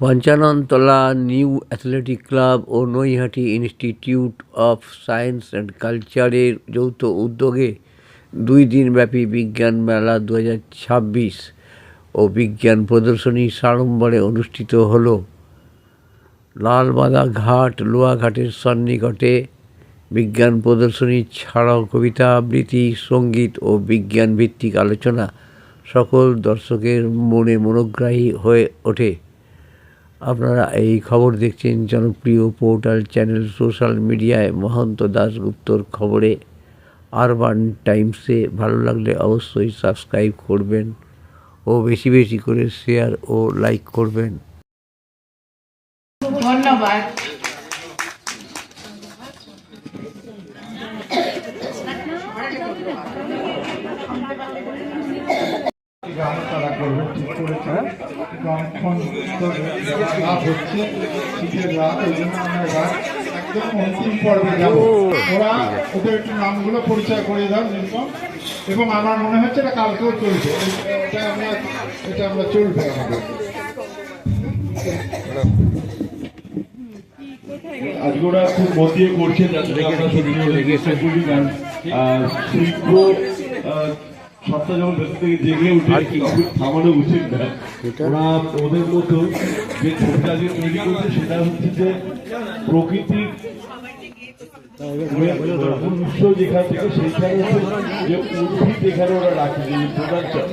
Panchanantala new athletic club ও Naihati institute of science and কালচারের যৌথ উদ্যোগে 2 দিনব্যাপী বিজ্ঞান মেলা 2026 ও বিজ্ঞান প্রদর্শনী সাড়ম্বরে অনুষ্ঠিত হলো। লালবাদা ঘাট লোহাঘাটের সন্নিকটে বিজ্ঞান প্রদর্শনী ছাড়াও কবিতা আবৃত্তি, সঙ্গীত ও বিজ্ঞান ভিত্তিক আলোচনা সকল দর্শকের মনে মনোগ্রাহী হয়ে ওঠে। আপনারা এই খবর দেখছেন জনপ্রিয় পোর্টাল চ্যানেল সোশ্যাল মিডিয়ায় মহন্ত দাশগুপ্তর খবরে আরবান টাইমসে। ভালো লাগলে অবশ্যই সাবস্ক্রাইব করবেন ও বেশি বেশি করে শেয়ার ও লাইক করবেন। ধন্যবাদ। তারা করবে ঠিক করেছে, অনেকক্ষণ রাত হচ্ছে, শীতের রাত, এই জন্য আমরা এবার একদম অন্তিম পর্বে যাবো। ওরা ওদের একটু নামগুলো পরিচয় করিয়ে দাও নির্মল, এবং আমার মনে হচ্ছে এটা কালকেও চলবে, এটা আমরা চলবে আমাদের। আজকে ওরা খুব মন দিয়ে করছেন, শিল্প সপ্তাহ যখন ভেতর থেকে জেগে উঠে থামানো উচিত না। ওরা ওদের মতো যে ছবিটা আজকে তৈরি করছে সেটা হচ্ছে যে প্রকৃতির উৎস যেখান থেকে সেইখানে হচ্ছে যে উদ্ভিদ এখানে ওরা রাখে, যে বনাঞ্চল,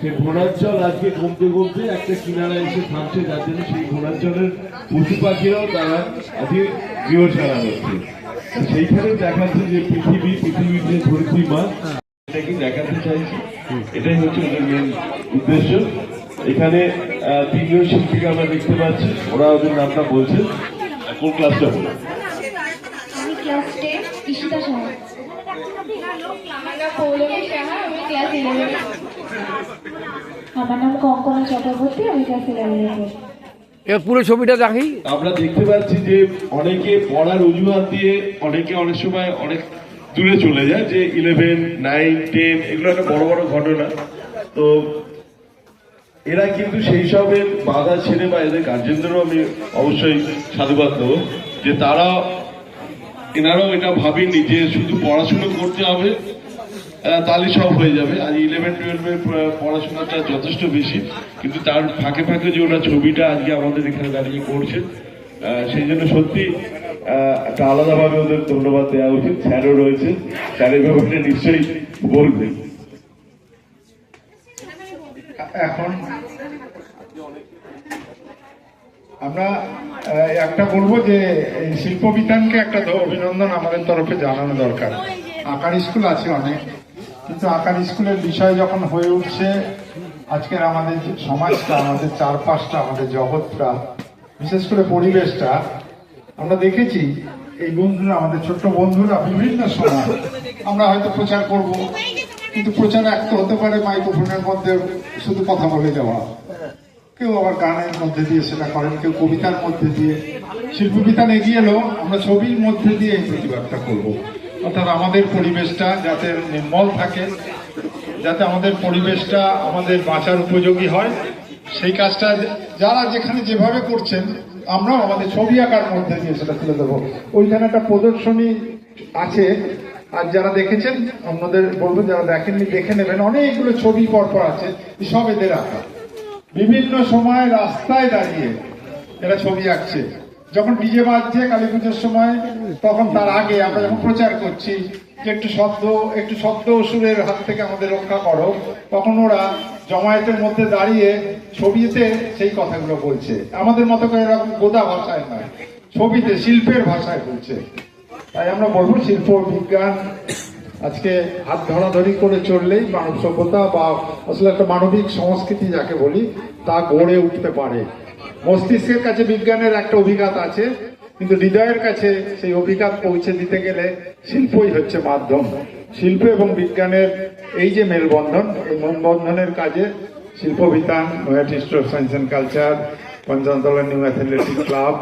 সেই বনাঞ্চল আজকে কমতে কমতে একটা কিনারা এসে থামছে, যার জন্য সেই বনাঞ্চলের পশু পাখিরাও তারা আজকে গৃহ ছাড়া হচ্ছে। সেইখানে দেখাচ্ছে যে পৃথিবীর যে ধরিত্রী মা, এটাকে দেখাতে চাইছে, এটাই হচ্ছে ওদের মেন উদ্দেশ্য। এখানে 3 জন শিল্পীকে আমরা দেখতে পাচ্ছি, ওরা ওদের নামটা বলছে। কোন ক্লাসটা বলে? আমি ক্লাস 10 ঈশিতা সাহা। পৌলমী সাহা, আমি ক্লাস 11। আমার নাম কঙ্কনা চক্রবর্তী, আমি ক্লাস 11। এবার পুরো ছবিটা দেখি। আমরা দেখতে পাচ্ছি যে অনেকে পড়ার অজুহাত দিয়ে অনেকে অনেক সময় অনেক দূরে চলে যায়, যে 11, 9, 10 এগুলো একটা বড় বড় ঘটনা। তো এরা কিন্তু সেই সবের বাধা ছেড়ে, বা এদের গার্জেনদেরও আমি অবশ্যই সাধুবাদ দেবো, যে এনারাও এটা ভাবেননি যে শুধু পড়াশুনো করতে হবে তাহলে সব হয়ে যাবে। আজ 11-12 পড়াশোনাটা যথেষ্ট বেশি, কিন্তু তার ফাঁকে ফাঁকে যে ওরা ছবিটা আজকে আমাদের এখানে দাঁড়িয়ে করছে, সেই জন্য সত্যি একটা আলাদাভাবে ওদের ধন্যবাদ দেওয়া উচিত। স্যারও রয়েছে, স্যারের ব্যাপারটা নিশ্চয়ই বলবেন। এখন আমরা একটা বলবো যে এই শিল্পবিতানকে একটা অভিনন্দন আমাদের তরফে জানানো দরকার। আঁকার স্কুল আছে অনেক, কিন্তু আঁকার স্কুলের বিষয় যখন হয়ে উঠছে আজকের আমাদের সমাজটা, আমাদের চারপাশটা, আমাদের জগৎটা, বিশেষ করে পরিবেশটা, আমরা দেখেছি এই বন্ধুরা, আমাদের ছোট্ট বন্ধুরা বিভিন্ন সময় আমরা হয়তো প্রচার করব, কিন্তু প্রচার একটা হতে পারে মাইক্রোফোনের মধ্যে শুধু কথা বলে যাওয়া, কেউ আবার গানের মধ্যে দিয়ে সেটা করেন, কেউ কবিতার মধ্যে দিয়ে। শিল্পবিতান এগিয়ে এলো, আমরা ছবির মধ্যে দিয়ে এই প্রতিবাদটা করবো, অর্থাৎ আমাদের পরিবেশটা যাতে নির্মল থাকে, যাতে আমাদের পরিবেশটা আমাদের বাঁচার উপযোগী হয়, সেই কাজটা যারা যেখানে যেভাবে করছেন আমরাও আমাদের ছবি আঁকার মধ্যে দিয়ে সেটা তুলে দেবো। ওইখানে একটা প্রদর্শনী আছে, আর যারা দেখেছেন অন্যদের বলবো, যারা দেখেননি দেখে নেবেন, অনেকগুলো ছবি পরপর আছে, সব এদের আঁকা। বিভিন্ন সময় রাস্তায় দাঁড়িয়ে এরা ছবি আঁকছে, যখন ডিজে বাজছে কালী পুজোর সময়, তখন তার আগে আমরা যখন প্রচার করছি যে একটু শব্দ সুরের হাত থেকে আমাদের রক্ষা করো, তখন ওরা জমায়েতের মধ্যে দাঁড়িয়ে ছবিতে সেই কথাগুলো বলছে, আমাদের মতো করে এরকম গোদা ভাষায় নয়, ছবিতে শিল্পের ভাষায় বলছে। তাই আমরা বলবো শিল্প বিজ্ঞান আজকে হাত ধরাধরি করে চললেই মানব সভ্যতা বা আসলে একটা মানবিক সংস্কৃতি যাকে বলি তা গড়ে উঠতে পারে। মস্তিষ্কের কাছে বিজ্ঞানের একটা অভিঘাত আছে, কিন্তু হৃদয়ের কাছে সেই অভিঘাত পৌঁছে দিতে গেলে শিল্পই হচ্ছে মাধ্যম। শিল্প এবং বিজ্ঞানের এই যে মেলবন্ধন, এই মেলবন্ধনের কাজে Shilpabitan, Naihati institute of science and culture, Panchanantala new athletic club,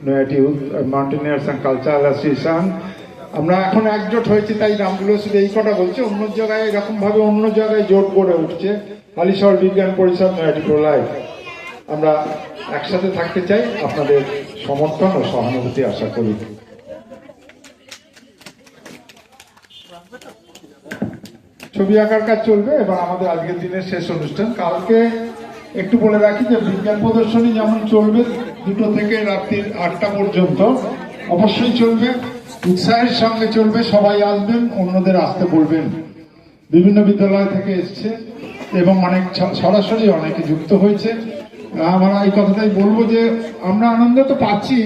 Naihati mountaineers and cultural association, আমরা এখন একজোট হয়েছি, তাই নামগুলো শুধু এই কটা বলছে। অন্য জায়গায় এরকম ভাবে অন্য জায়গায় জোট গড়ে উঠছে, হালিশহর বিজ্ঞান পরিষদ, নৈহাটি প্রলয়, আমরা একসাথে থাকতে চাই। আপনাদের সমর্থন ও সহানুভূতি আশা করি। ছবি আঁকার কাজ চলবে এবং আমাদের আজকের দিনের শেষ অনুষ্ঠান। কালকে একটু বলে রাখি যে বিজ্ঞান প্রদর্শনী যেমন চলবে 2টো থেকে রাত্রি 8টা পর্যন্ত, অবশ্যই চলবে, উৎসাহের সঙ্গে চলবে। সবাই আসবেন, অন্যদের আসতে বলবেন। বিভিন্ন বিদ্যালয় থেকে এসছে এবং অনেক সরাসরি অনেকে যুক্ত হয়েছে। আমরা এই কথাটাই বলবো যে আমরা আনন্দ তো পাচ্ছি,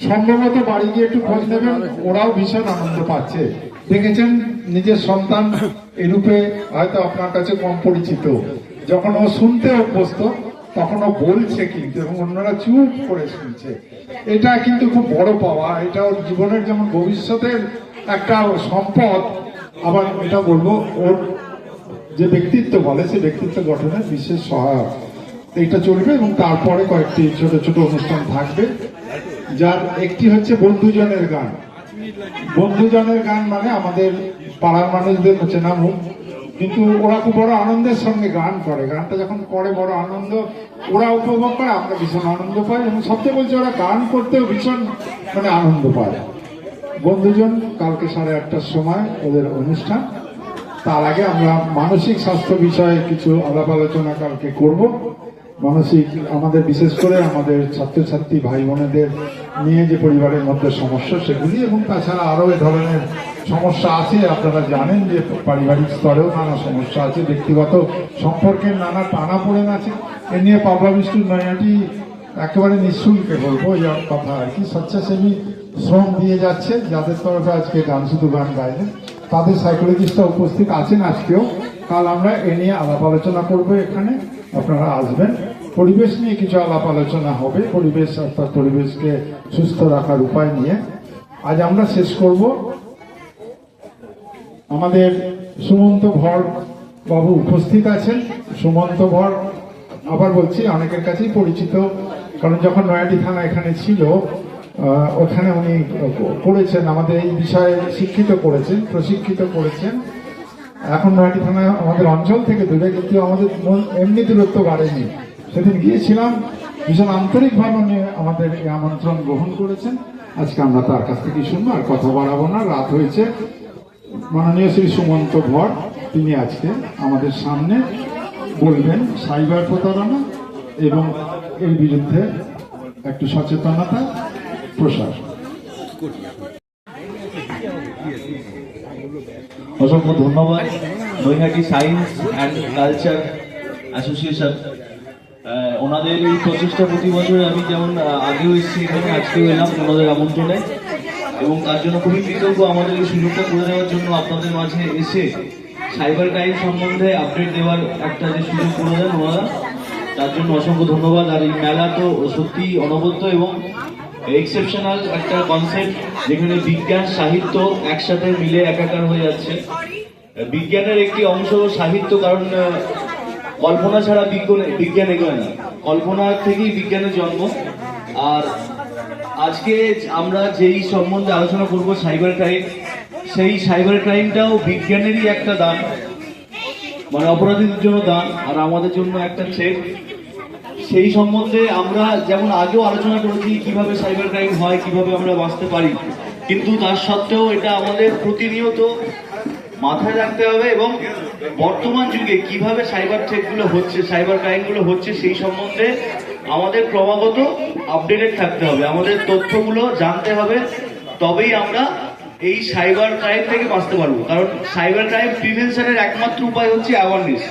সম্ভবত বাড়ি গিয়ে একটু খোঁজ নেবেন, ওরাও ভীষণ আনন্দ পাচ্ছে। দেখেছেন নিজের সন্তান এই রূপে হয়তো আপনার কাছে কম পরিচিত, যখন ও শুনতে অভ্যস্ত তখন ও বলছে কিন্তু, এবং অন্যরা চুপ করে শুনছে। এটা কিন্তু খুব বড় পাওয়া। এটা ওর জীবনের যেমন ভবিষ্যতের একটা সম্পদ, আবার এটা বলবো ওর যে ব্যক্তিত্ব বলে সেই ব্যক্তিত্ব গঠনের বিশেষ সহায়ক। এইটা চলবে এবং তারপরে কয়েকটি ছোট ছোট অনুষ্ঠান থাকবে, যার একটি হচ্ছে বন্ধুজনের গান। বন্ধুজনের গান মানে আমাদের পাড়ার মানুষদের চেনা মুখ, কিন্তু ওরা খুব বড় আনন্দের সঙ্গে গান করে। গানটা যখন করে বড় আনন্দ ওরা উপভোগ করে, আমরা ভীষণ আনন্দ পাই, এবং সবচেয়ে বলছে ওরা গান করতেও ভীষণ আনন্দ পায়। বন্ধুজন কালকে 8:30টার সময় ওদের অনুষ্ঠান। তার আগে আমরা মানসিক স্বাস্থ্য বিষয়ে কিছু আলাপ আলোচনা কালকে করব। মানসিক আমাদের বিশেষ করে আমাদের ছাত্রছাত্রী ভাই বোনেদের নিয়ে যে পরিবারের মধ্যে সমস্যা সেগুলি, এবং তাছাড়া আরো এ ধরনের সমস্যা আছে। আপনারা জানেন যে পারিবারিক স্তরেও নানা সমস্যা আছে, ব্যক্তিগত সম্পর্কের নানা টানাপোড়েন আছে। এ নিয়ে পাবলা বিষ্ণুর নয়াটি একেবারে নিঃশুল্কে বলবো এই কথা আর কি, স্বেচ্ছাসেবী শ্রম দিয়ে যাচ্ছে, যাদের তরফে আজকে গান শুধু গান গাইলেন তাদের সাইকোলজিস্টরা উপস্থিত আছেন আজকেও। কাল আমরা এ নিয়ে আলাপ আলোচনা করবো এখানে, আপনারা আসবেন। পরিবেশ নিয়ে কিছু আলাপ আলোচনা হবে, পরিবেশ অর্থাৎ পরিবেশকে সুস্থ রাখার উপায় নিয়ে। আজ আমরা শেষ করব। আমাদের সুমন্ত ভর বাবু উপস্থিত আছেন। সুমন্ত ভর আবার বলছি অনেকের কাছেই পরিচিত, কারণ যখন নয়াটি থানা এখানে ছিল ওখানে উনি করেছেন, আমাদের এই বিষয়ে শিক্ষিত করেছেন, প্রশিক্ষিত করেছেন। এখন নয়াটি থানা আমাদের অঞ্চল থেকে দূরে, কিন্তু আমাদের এমনি দূরত্ব বাড়েনি। সেদিন গিয়েছিলাম, ভীষণ আন্তরিকভাবে উনি আমাদের এই আমন্ত্রণ গ্রহণ করেছেন। আজকে আমরা তার কাছ থেকে শুনবো, আর কথা বাড়াবো না, রাত হয়েছে। মাননীয় শ্রী সুমন্ত ভর তিনি আজকে আমাদের সামনে বলবেন সাইবার প্রতারণা এবং এর বিরুদ্ধে একটু সচেতনতা প্রসার। অসংখ্য ধন্যবাদ Naihati science and culture association. ওনাদের এই প্রচেষ্টা প্রতি বছর আমি যেমন আগেও এসেছি এখানে, আজকেও এলাম ওনাদের আমন্ত্রণে, এবং তার জন্য খুবই কৃতজ্ঞ আমাদের এই সুযোগটা করে দেওয়ার জন্য, আপনাদের মাঝে এসে সাইবার ক্রাইম সম্বন্ধে আপডেট দেওয়ার একটা যে সুযোগ করে দেন ওনারা, তার জন্য অসংখ্য ধন্যবাদ। আর এই মেলা তো সত্যি অনবদ্য এবং এক্সেপশনাল একটা কনসেপ্ট, যেখানে বিজ্ঞান সাহিত্য একসাথে মিলে একাকার হয়ে যাচ্ছে। বিজ্ঞানের একটি অংশ সাহিত্য, কারণ কল্পনা ছাড়া বিজ্ঞান এগোয় না, কল্পনা থেকেই বিজ্ঞানের জন্ম। আর আজকে আমরা যেই সম্বন্ধে আলোচনা করব সাইবার ক্রাইম, সেই সাইবার ক্রাইমটাও বিজ্ঞানেরই একটা দান, মানে অপরাধীদের জন্য দান আর আমাদের জন্য একটা থ্রেট। সেই সম্বন্ধে আমরা যেমন আগেও আলোচনা করেছি কিভাবে সাইবার ক্রাইম হয়, কিভাবে আমরা বাঁচতে পারি, কিন্তু তার সত্ত্বেও এটা আমাদের প্রতিনিয়ত মাথায় রাখতে হবে, এবং বর্তমান যুগে কিভাবে সাইবার থ্রেটগুলো হচ্ছে, সাইবার ক্রাইমগুলো হচ্ছে, সেই সম্বন্ধে আমাদের ক্রমাগত আপডেটেড থাকতে হবে, আমাদের তথ্যগুলো জানতে হবে, তবেই আমরা এই সাইবার ক্রাইম থেকে বাঁচতে পারবো। কারণ সাইবার ক্রাইম প্রিভেনশনের একমাত্র উপায় হচ্ছে অ্যাওয়ারনেস।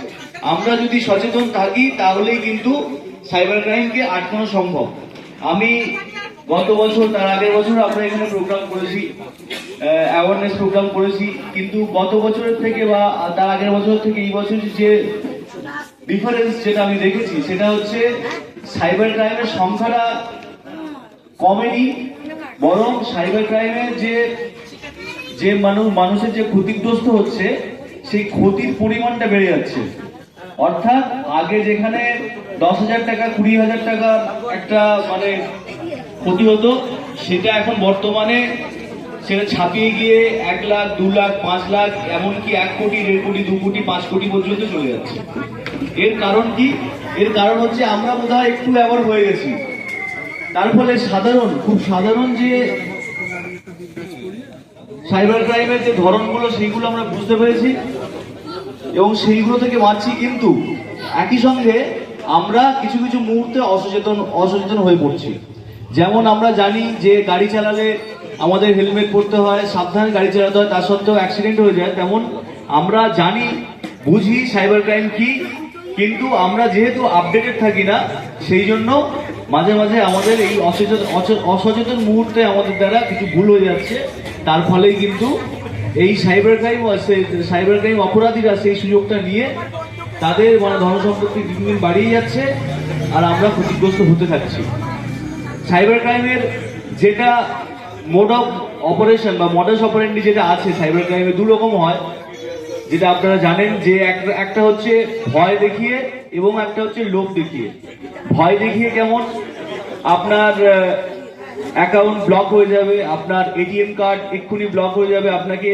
আমরা যদি সচেতন থাকি তাহলেই কিন্তু সাইবার ক্রাইমকে আটকানো সম্ভব। আমি গত বছর, তার আগের বছর আমরা এখানে প্রোগ্রাম করেছি, অ্যাওয়ারনেস প্রোগ্রাম করেছি, কিন্তু গত বছরের থেকে বা তার আগের বছর থেকে এই বছর যে ডিফারেন্স যেটা আমি দেখেছি সেটা হচ্ছে সাইবার ক্রাইমের সংখ্যাটা কমেনি, বরং সাইবার ক্রাইমের যে মানুষের যে ক্ষতিগ্রস্ত হচ্ছে সেই ক্ষতির পরিমাণটা বেড়ে যাচ্ছে। অর্থাৎ আগে যেখানে 10,000 টাকা 20,000 টাকা একটা ক্ষতি হতো, সেটা এখন বর্তমানে সেটা ছাপিয়ে গিয়ে 1 লাখ, 2 লাখ, 5 লাখ, এমনকি 1 কোটি, 1.5 কোটি, 2 কোটি, 5 কোটি পর্যন্ত চলে যাচ্ছে। এর কারণ কি? এর কারণ হচ্ছে আমরা বোধহয় একটু অ্যাওয়ার হয়ে গেছি। তার ফলে খুব সাধারণ যে সাইবার ক্রাইমের যে ধরনগুলো সেইগুলো আমরা বুঝতে পেরেছি এবং সেইগুলো থেকে বাঁচছি। কিন্তু একই সঙ্গে আমরা কিছু কিছু মুহূর্তে অসচেতন হয়ে পড়ছি। যেমন আমরা জানি যে গাড়ি চালালে আমাদের হেলমেট পরতে হয়, সাবধানে গাড়ি চালাতে হয়, তা সত্ত্বেও অ্যাক্সিডেন্ট হয়ে যায়। তেমন আমরা জানি, বুঝি সাইবার ক্রাইম কি, কিন্তু আমরা যেহেতু আপডেটেড থাকি না, সেই জন্য মাঝে মাঝে আমাদের এই অসচেতন মুহূর্তে আমাদের দ্বারা কিছু ভুল হয়ে যাচ্ছে। তার ফলেই কিন্তু এই সাইবার ক্রাইম অপরাধীরা সেই সুযোগটা নিয়ে তাদের ধনসম্পত্তি দিন দিন বাড়িয়ে যাচ্ছে, আর আমরা ক্ষতিগ্রস্ত হতে থাকছি। সাইবার ক্রাইমের যেটা মোড অফ অপারেশন বা মডাস অপারেন্ডি যেটা আছে সাইবার ক্রাইমে দু রকম হয়, যেটা আপনারা জানেন, যে একটা হচ্ছে ভয় দেখিয়ে এবং একটা হচ্ছে লোভ দেখিয়ে। ভয় দেখিয়ে কেমন? আপনার অ্যাকাউন্ট ব্লক হয়ে যাবে, আপনার এটিএম কার্ড এক্ষুনি ব্লক হয়ে যাবে, আপনাকে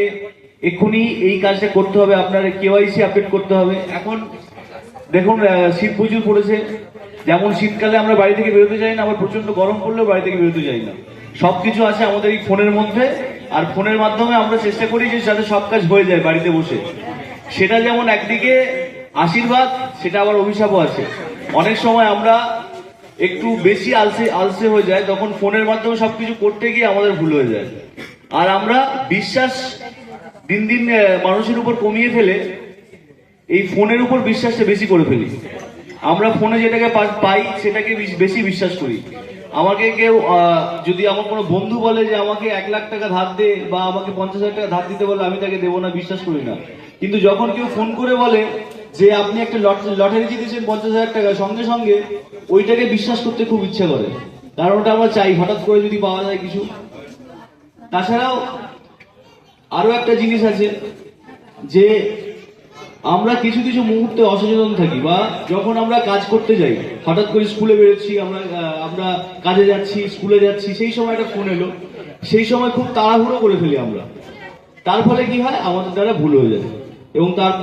এক্ষুনি এই কাজটা করতে হবে, আপনার কেওয়াইসি আপডেট করতে হবে। এখন দেখুন, শীত প্রচুর পড়েছে। যেমন শীতকালে আমরা বাড়ি থেকে বেরোতে চাই না, আবার প্রচন্ড গরম পড়লেও বাড়ি থেকে বেরোতে চাই না। সবকিছু আছে আমাদের এই ফোনের মধ্যে, আর ফোনের মাধ্যমে আমরা চেষ্টা করি যে যাতে সব কাজ হয়ে যায় বাড়িতে বসে। সেটা যেমন একদিকে আশীর্বাদ, সেটা আবার অভিশাপও আছে। অনেক সময় আমরা একটু বেশি আলসে হয়ে যায়, তখন ফোনের মাধ্যমে সবকিছু করতে গিয়ে আমাদের ভুল হয়ে যায়। আর আমরা বিশ্বাস দিন দিন মানুষের উপর কমিয়ে ফেলে এই ফোনের উপর বিশ্বাসটা বেশি করে ফেলি। আমরা ফোনে যেটাকে পাই সেটাকে বেশি বিশ্বাস করি। আমাকে কেউ যদি আমার কোনো বন্ধু বলে যে আমাকে 1 লাখ টাকা ধার দে বা আমাকে 50,000 টাকা ধার দিতে বলে, আমি তাকে দেবো না, বিশ্বাস করি না। কিন্তু যখন কেউ ফোন করে বলে যে আপনি একটা লটারি জিতেছেন 50,000 টাকা, সঙ্গে সঙ্গে ওইটাকে বিশ্বাস করতে খুব ইচ্ছা করে, কারণ ওটা আমরা চাই হঠাৎ করে যদি পাওয়া যায় কিছু। তাছাড়াও আরো একটা জিনিস আছে যে আমরা কিছু কিছু মুহূর্তে অসচেতন থাকি, বা যখন আমরা কাজ করতে যাই, হঠাৎ করে স্কুলে বেরোচ্ছি, আমরা কাজে যাচ্ছি, স্কুলে যাচ্ছি, সেই সময় একটা ফোন এলো, সেই সময় খুব তাড়াহুড়ো করে ফেলি আমরা। তার ফলে কি হয়? আমাদের দ্বারা ভুল হয়ে যায়, এবং তার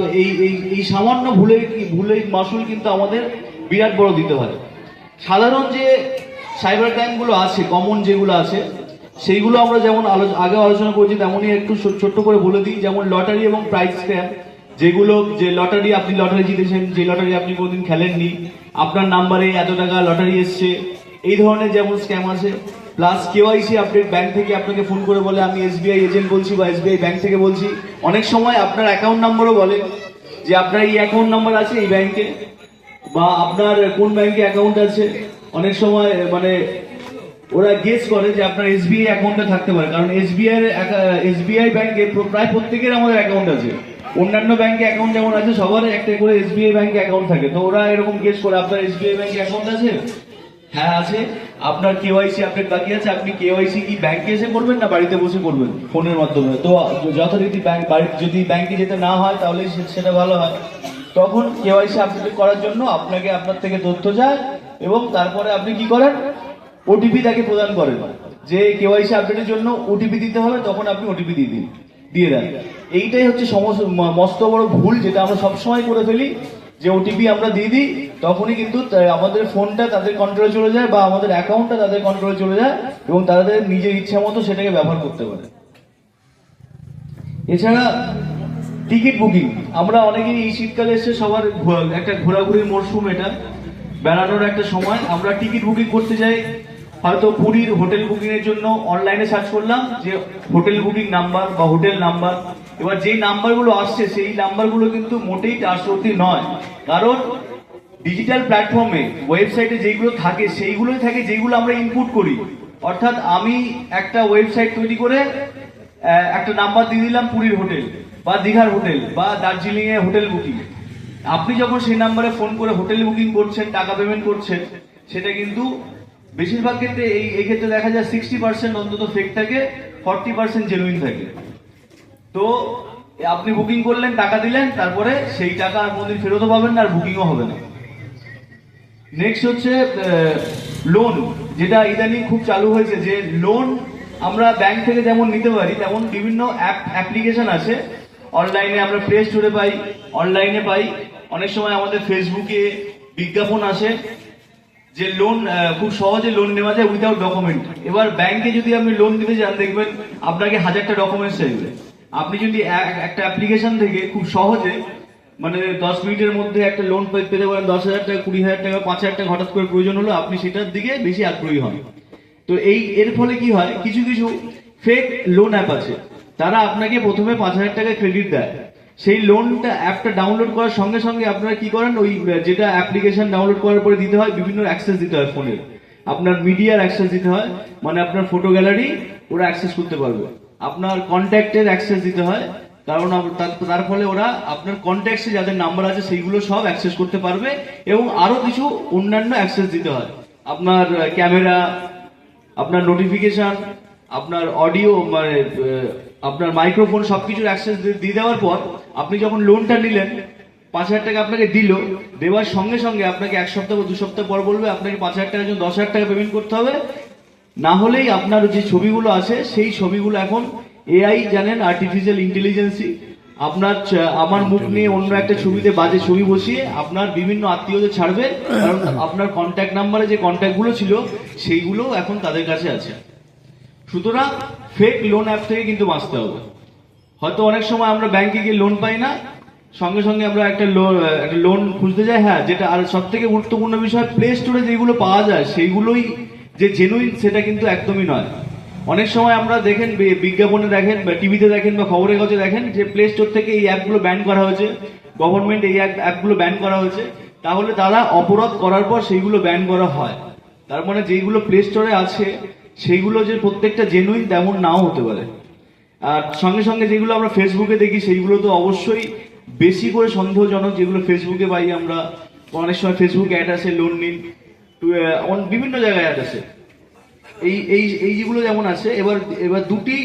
এই সামান্য ভুলের মাসুল কিন্তু আমাদের বিরাট বড় দিতে হয়। সাধারণ যে সাইবার ক্রাইমগুলো আছে, কমন যেগুলো আছে, সেইগুলো আমরা যেমন আগে আলোচনা করেছি, তেমনই একটু ছোট্ট করে বলে দিই। যেমন লটারি এবং প্রাইজ স্ক্যাম, যেগুলো যে লটারি আপনি লটারি জিতেছেন, যে লটারি আপনি কোনোদিন খেলেননি, আপনার নাম্বারে এত টাকা লটারি এসছে, এই ধরনের যেমন স্ক্যাম আছে। প্লাস কেওয়াইসি আপডেট, ব্যাংক থেকে আপনাকে ফোন করে বলে আমি এসবিআই এজেন্ট বলছি বা এসবিআই ব্যাংক থেকে বলছি। অনেক সময় আপনার অ্যাকাউন্ট নাম্বারও বলে যে আপনার এই অ্যাকাউন্ট নাম্বার আছে এই ব্যাংকে, বা আপনার কোন ব্যাংকে অ্যাকাউন্ট আছে। অনেক সময় ওরা গেস করে যে আপনার এসবিআই অ্যাকাউন্টে থাকতে পারে, কারণ এসবিআই ব্যাংকে প্রায় প্রত্যেকের আমাদের অ্যাকাউন্ট আছে। অন্যান্য ব্যাংকে অ্যাকাউন্ট যেমন আছে, সবার একটা করে এসবিআই ব্যাংকে অ্যাকাউন্ট থাকে। তো ওরা এরকম গেস করে আপনার এসবিআই ব্যাংকে অ্যাকাউন্ট আছে? হ্যাঁ আছে। আপনার কেওয়াইসি আপডেট বাকি আছে, আপনি কেওয়াইসি কি ব্যাংকে এসে করবেন না বাড়িতে বসে করবেন ফোনের মাধ্যমে? তো যথারীতি যদি ব্যাংকে যেতে না হয় তাহলে সেটা ভালো হয়। তখন কেওয়াইসি আপডেট করার জন্য আপনার থেকে তথ্য যায়, এবং তারপরে আপনি কি করেন? ওটিপি তাকে প্রদান করেন যে কেওয়াইসি আপডেটের জন্য ওটিপি দিতে হবে, তখন আপনি ওটিপি দিয়ে দেন। এইটাই হচ্ছে মস্ত বড় ভুল, যেটা আমরা সবসময় করে ফেলি, যে ওটিপি আমরা দিয়ে দিই, তখনই কিন্তু আমাদের ফোনটা তাদের কন্ট্রোলে চলে যায়, বা আমাদের অ্যাকাউন্টটা তাদের কন্ট্রোলে চলে যায়, এবং তাদের নিজের ইচ্ছা মতো সেটাকে ব্যবহার করতে পারে। এছাড়া টিকিট বুকিং, আমরা অনেকেই এই শীতকালে এসে সবার একটা ঘোরাঘুরির মরশুম, এটা বেড়ানোর একটা সময়। আমরা টিকিট বুকিং করতে যাই, হয়তো পুরীর হোটেল বুকিং এর জন্য অনলাইনে সার্চ করলাম যে হোটেল বুকিং নাম্বার বা হোটেল নাম্বার। এবার যেই নাম্বারগুলো আসছে সেই নাম্বারগুলো কিন্তু মোটেই সত্যি নয়, কারণ ডিজিটাল প্ল্যাটফর্মে ওয়েবসাইটে যেগুলো থাকে সেইগুলোই থাকে যেগুলো আমরা ইনপুট করি। অর্থাৎ আমি একটা ওয়েবসাইট তৈরি করে একটা নাম্বার দিয়ে দিলাম পুরীর হোটেল বা দীঘার হোটেল বা দার্জিলিং এ হোটেল বুকিং। আপনি যখন সেই নাম্বারে ফোন করে হোটেল বুকিং করছেন, টাকা পেমেন্ট করছেন, সেটা কিন্তু বেশিরভাগ ক্ষেত্রে এই ক্ষেত্রে দেখা যায় 60% অন্তত ফেক থাকে, 40% জেনুইন থাকে। তো আপনি বুকিং করলেন, টাকা দিলেন, তারপরে সেই টাকা আর কোনদিন ফেরতও পাবেন না, আর বুকিংও হবে না। নেক্সট হচ্ছে লোন, যেটা ইদানিং খুব চালু হয়েছে, যে লোন আমরা ব্যাংক থেকে যেমন নিতে পারি, তেমন বিভিন্ন অ্যাপ্লিকেশন আছে অনলাইনে, আমরা প্লে স্টোরে পাই, অনলাইনে পাই। অনেক সময় আমাদের ফেসবুকে বিজ্ঞাপন আসে যে লোন খুব সহজে লোন নেওয়া যায় উইদাউট ডকুমেন্ট। এবার ব্যাংকে যদি আপনি লোন দিতে যান দেখবেন আপনাকে 1000টা ডকুমেন্টস চাইবে। আপনি যদি একটা অ্যাপ্লিকেশন থেকে খুব সহজে মানে 10 মিনিটের মধ্যে একটা লোন পেতে পারেন, 10,000 টাকা, 20,000 টাকা, 5,000 টাকা হঠাৎ করে প্রয়োজন হলো, আপনি সেটার দিকে বেশি আগ্রহী হন। তো এর ফলে কি হয়, কিছু কিছু ফেক লোন অ্যাপ আছে, তারা আপনাকে প্রথমে 5,000 টাকা ক্রেডিট দেয়। সেই লোনটা অ্যাপটা ডাউনলোড করার সঙ্গে সঙ্গে আপনারা কি করেন, ওই যেটা অ্যাপ্লিকেশন ডাউনলোড করার পরে দিতে হয়, বিভিন্ন অ্যাক্সেস দিতে হয় ফোনের, আপনার মিডিয়ার অ্যাক্সেস দিতে হয়, মানে আপনার ফটো গ্যালারি ওরা অ্যাক্সেস করতে পারবে, আপনার কন্ট্যাক্টের অ্যাক্সেস দিতে হয়, কারণ তার ফলে ওরা আপনার কন্ট্যাক্টে যাদের নাম্বার আছে সেইগুলো সব অ্যাক্সেস করতে পারবে, এবং আরো কিছু অন্যান্য অ্যাক্সেস দিতে হয়, আপনার ক্যামেরা, আপনার নোটিফিকেশন, আপনার অডিও, মানে আপনার মাইক্রোফোন, সবকিছুর অ্যাক্সেস দিয়ে দেওয়ার পর আপনি যখন লোনটা নিলেন, 5,000 টাকা আপনাকে দিল, দেওয়ার সঙ্গে সঙ্গে আপনাকে 1 সপ্তাহ বা 2 সপ্তাহ পর বলবে আপনাকে 5,000 টাকার জন্য 10,000 টাকা পেমেন্ট করতে হবে, না হলেই আপনার যে ছবিগুলো আছে সেই ছবিগুলো এখন এআই জানেন, আর্টিফিশিয়াল ইন্টেলিজেন্সি, আমার মুখ নিয়ে অন্য একটা ছবিতে বাজে ছবি বসিয়ে আপনার বিভিন্ন আত্মীয়দের ছাড়বে, কারণ আপনার কন্ট্যাক্ট নাম্বারে যে কন্ট্যাক্ট গুলো ছিল সেইগুলো এখন তাদের কাছে আছে। সুতরাং ফেক লোন অ্যাপ থেকে কিন্তু বাঁচতে হবে। হয়তো অনেক সময় আমরা ব্যাংকে গিয়ে লোন পাই না, সঙ্গে সঙ্গে আমরা একটা লোন খুঁজতে যাই, হ্যাঁ, যেটা আর সব থেকে গুরুত্বপূর্ণ বিষয়, প্লে স্টোরে যেগুলো পাওয়া যায় সেইগুলোই যে জেনুইন সেটা কিন্তু একদমই নয়। অনেক সময় আমরা দেখেন, বিজ্ঞাপনে দেখেন বা টিভিতে দেখেন বা খবরের কাগজে দেখেন যে প্লে স্টোর থেকে এই অ্যাপগুলো ব্যান করা হয়েছে, গভর্নমেন্ট এই অ্যাপগুলো ব্যান করা হয়েছে, তাহলে তারা অপরাধ করার পর সেইগুলো ব্যান করা হয়। তার মানে যেইগুলো প্লে স্টোরে আছে সেইগুলো যে প্রত্যেকটা জেনুইন তেমন নাও হতে পারে। আর সঙ্গে সঙ্গে যেগুলো আমরা ফেসবুকে দেখি সেইগুলো তো অবশ্যই বেশি করে সন্দেহজনক, যেগুলো ফেসবুকে পাই আমরা। অনেক সময় ফেসবুক অ্যাড আছে, লোন নিন, বিভিন্ন জায়গায় অ্যাড আছে, এই যেগুলো যেমন আছে। এবার দুটি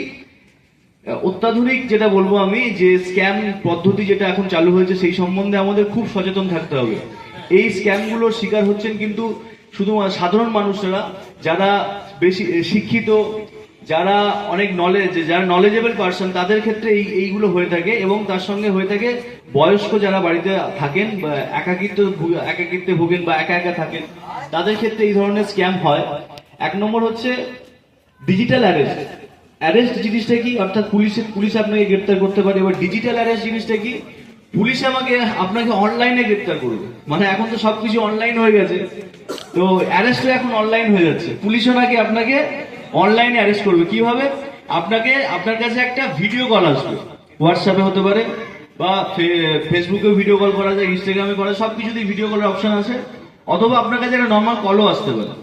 অত্যাধুনিক যেটা বলবো আমি, যে স্ক্যাম পদ্ধতি যেটা এখন চালু হয়েছে সেই সম্বন্ধে আমাদের খুব সচেতন থাকতে হবে। এই স্ক্যামগুলোর শিকার হচ্ছেন কিন্তু শুধু সাধারণ মানুষরা, যারা বেশি শিক্ষিত, যারা অনেক যারা নলেজেবল পার্সন, তাদের ক্ষেত্রে এইগুলো হয়ে থাকে, এবং তার সঙ্গে হয়ে থাকে বয়স্ক যারা বাড়িতে থাকেন বা একাকিত্বে ভোগেন বা একা একা থাকেন, তাদের ক্ষেত্রে এই ধরনের স্ক্যাম হয়। 1 নম্বর হচ্ছে ডিজিটাল অ্যারেস্ট জিনিসটা কি, অর্থাৎ পুলিশ আপনাকে গ্রেপ্তার করতে পারে। এবার ডিজিটাল অ্যারেস্ট জিনিসটা কি, পুলিশ আপনাকে অনলাইনে গ্রেপ্তার করবে, মানে এখন তো সবকিছু অনলাইন হয়ে গেছে, তো অ্যারেস্টও এখন অনলাইন হয়ে যাচ্ছে। পুলিশও নাকি আপনাকে অনলাইনে অ্যারেস্ট করবে। কিভাবে? আপনার কাছে একটা ভিডিও কল আসবে, হোয়াটসঅ্যাপে হতে পারে বা ফেসবুকেও ভিডিও কল করা যায়, ইনস্টাগ্রামে করা, সবকিছুতেই ভিডিও কলের অপশন আছে। অথবা আপনার কাছে একটা নর্মাল কলও আসতে পারে।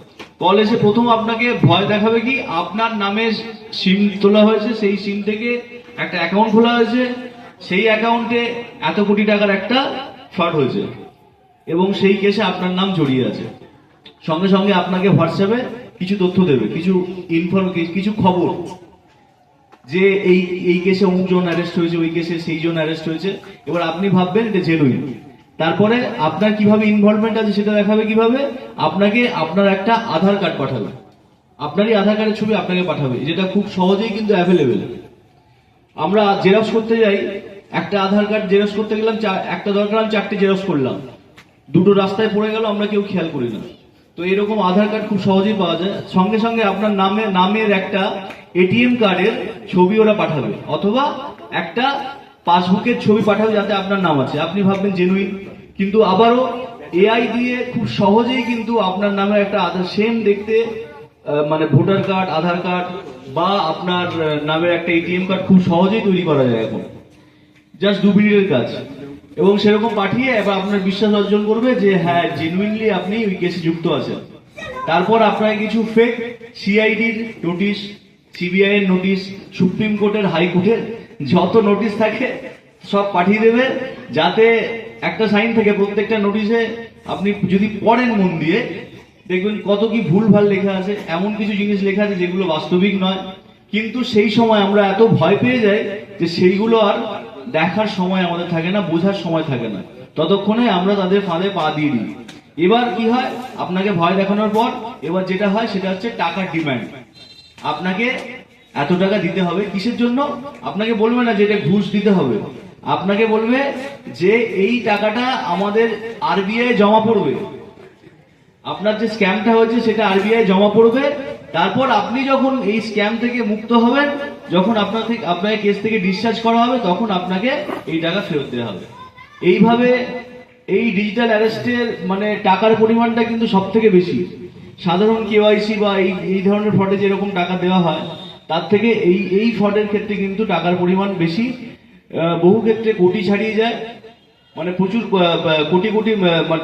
কল এসে প্রথম আপনাকে ভয় দেখাবে কি, আপনার নামে সিম তোলা হয়েছে, সেই সিম থেকে একটা অ্যাকাউন্ট খোলা হয়েছে, সেই অ্যাকাউন্টে এত কোটি টাকার একটা ফ্রড হয়েছে এবং সেই কেসে আপনার নাম জড়িয়ে আছে। সঙ্গে সঙ্গে আপনাকে হোয়াটসঅ্যাপে কিছু তথ্য দেবে, কিছু খবর, যে এই কেসে অমুক জন অ্যারেস্ট হয়েছে, ওই কেসে সেই জন অ্যারেস্ট হয়েছে। এবার আপনি ভাববেন এটা জেনুইন। তারপরে আপনার কিভাবে ইনভলভমেন্ট আছে সেটা দেখাবে কিভাবে, আপনাকে আপনার একটা আধার কার্ড পাঠাবে, আপনারই আধার কার্ডের ছবি আপনাকে পাঠাবে, যেটা খুব সহজেই কিন্তু অ্যাভেলেবেল। আমরা জেরক্স করতে যাই, একটা আধার কার্ড জেরক্স করতে গেলাম, একটা দরকার, 4টে জেরক্স করলাম, 2টো রাস্তায় পড়ে গেল, আমরা কেউ খেয়াল করি না। তো এরকম আধার কার্ড খুব সহজেই পাওয়া যায়। সঙ্গে সঙ্গে আপনার নামের একটা এটিএম কার্ডের ছবি ওরা পাঠাবে, অথবা একটা পাসবুকের ছবি পাঠাবে যাতে আপনার নাম আছে। আপনি ভাববেন জেনুইন, কিন্তু আবারও এআই দিয়ে খুব সহজেই কিন্তু আপনার নামে একটা সেম দেখতে, মানে ভোটার কার্ড, আধার কার্ড বা আপনার নামের একটা এটিএম কার্ড খুব সহজেই তৈরি করা যায় এখন, জাস্ট 2 মিনিটের কাজ। এবং সেরকম পাঠিয়ে এবার আপনার বিশ্বাস অর্জন করবে যে হ্যাঁ জেনুইনলি আপনি ওই কেসে যুক্ত আছেন। তারপর আপনাকে কিছু ফেক সিআইডির নোটিশ, সিবিআই এর নোটিশ, সুপ্রিম কোর্টের, হাইকোর্টের যত নোটিশ থাকে সব পাঠিয়ে দেবে, যাতে একটা সাইন থেকে প্রত্যেকটা নোটিশে আপনি যদি পড়েন মন দিয়ে দেখবেন কত কি ভুলভাল লেখা আছে, এমন কিছু জিনিস লেখা আছে যেগুলো বাস্তবিক নয়। কিন্তু সেই সময় আমরা এত ভয় পেয়ে যাই যে সেইগুলো আর দেখার সময় আমাদের থাকে না, বোঝার সময় থাকে না, ততক্ষণে আমরা তাদের ফাঁদে পা দিয়ে দিই। এবার কি হয়, আপনাকে ভয় দেখানোর পর এবার যেটা হয় সেটা হচ্ছে টাকার ডিমান্ড। আপনাকে এত টাকা দিতে হবে, কিসের জন্য? আপনাকে বলবে না যে এটা ঘুষ দিতে হবে, আপনাকে বলবে যে এই টাকাটা আমাদের আরবিআই জমা পড়বে, আপনার যে স্ক্যামটা হয়েছে সেটা আরবিআই জমা পড়বে। তারপর আপনি যখন এই স্ক্যাম থেকে মুক্ত হবেন, যখন আপনাকে কেস থেকে ডিসচার্জ করা হবে, তখন আপনাকে এই টাকা ফেরত দেওয়া হবে। এইভাবে এই ডিজিটাল অ্যারেস্টের মানে টাকার পরিমাণটা কিন্তু সব থেকে বেশি। সাধারণ কেওয়াইসি বা এই ধরনের ফ্রডে যেরকম টাকা দেওয়া হয়, তার থেকে এই ফ্রডের ক্ষেত্রে কিন্তু টাকার পরিমাণ বেশি। বহু ক্ষেত্রে কোটি ছাড়িয়ে যায়, মানে প্রচুর কোটি কোটি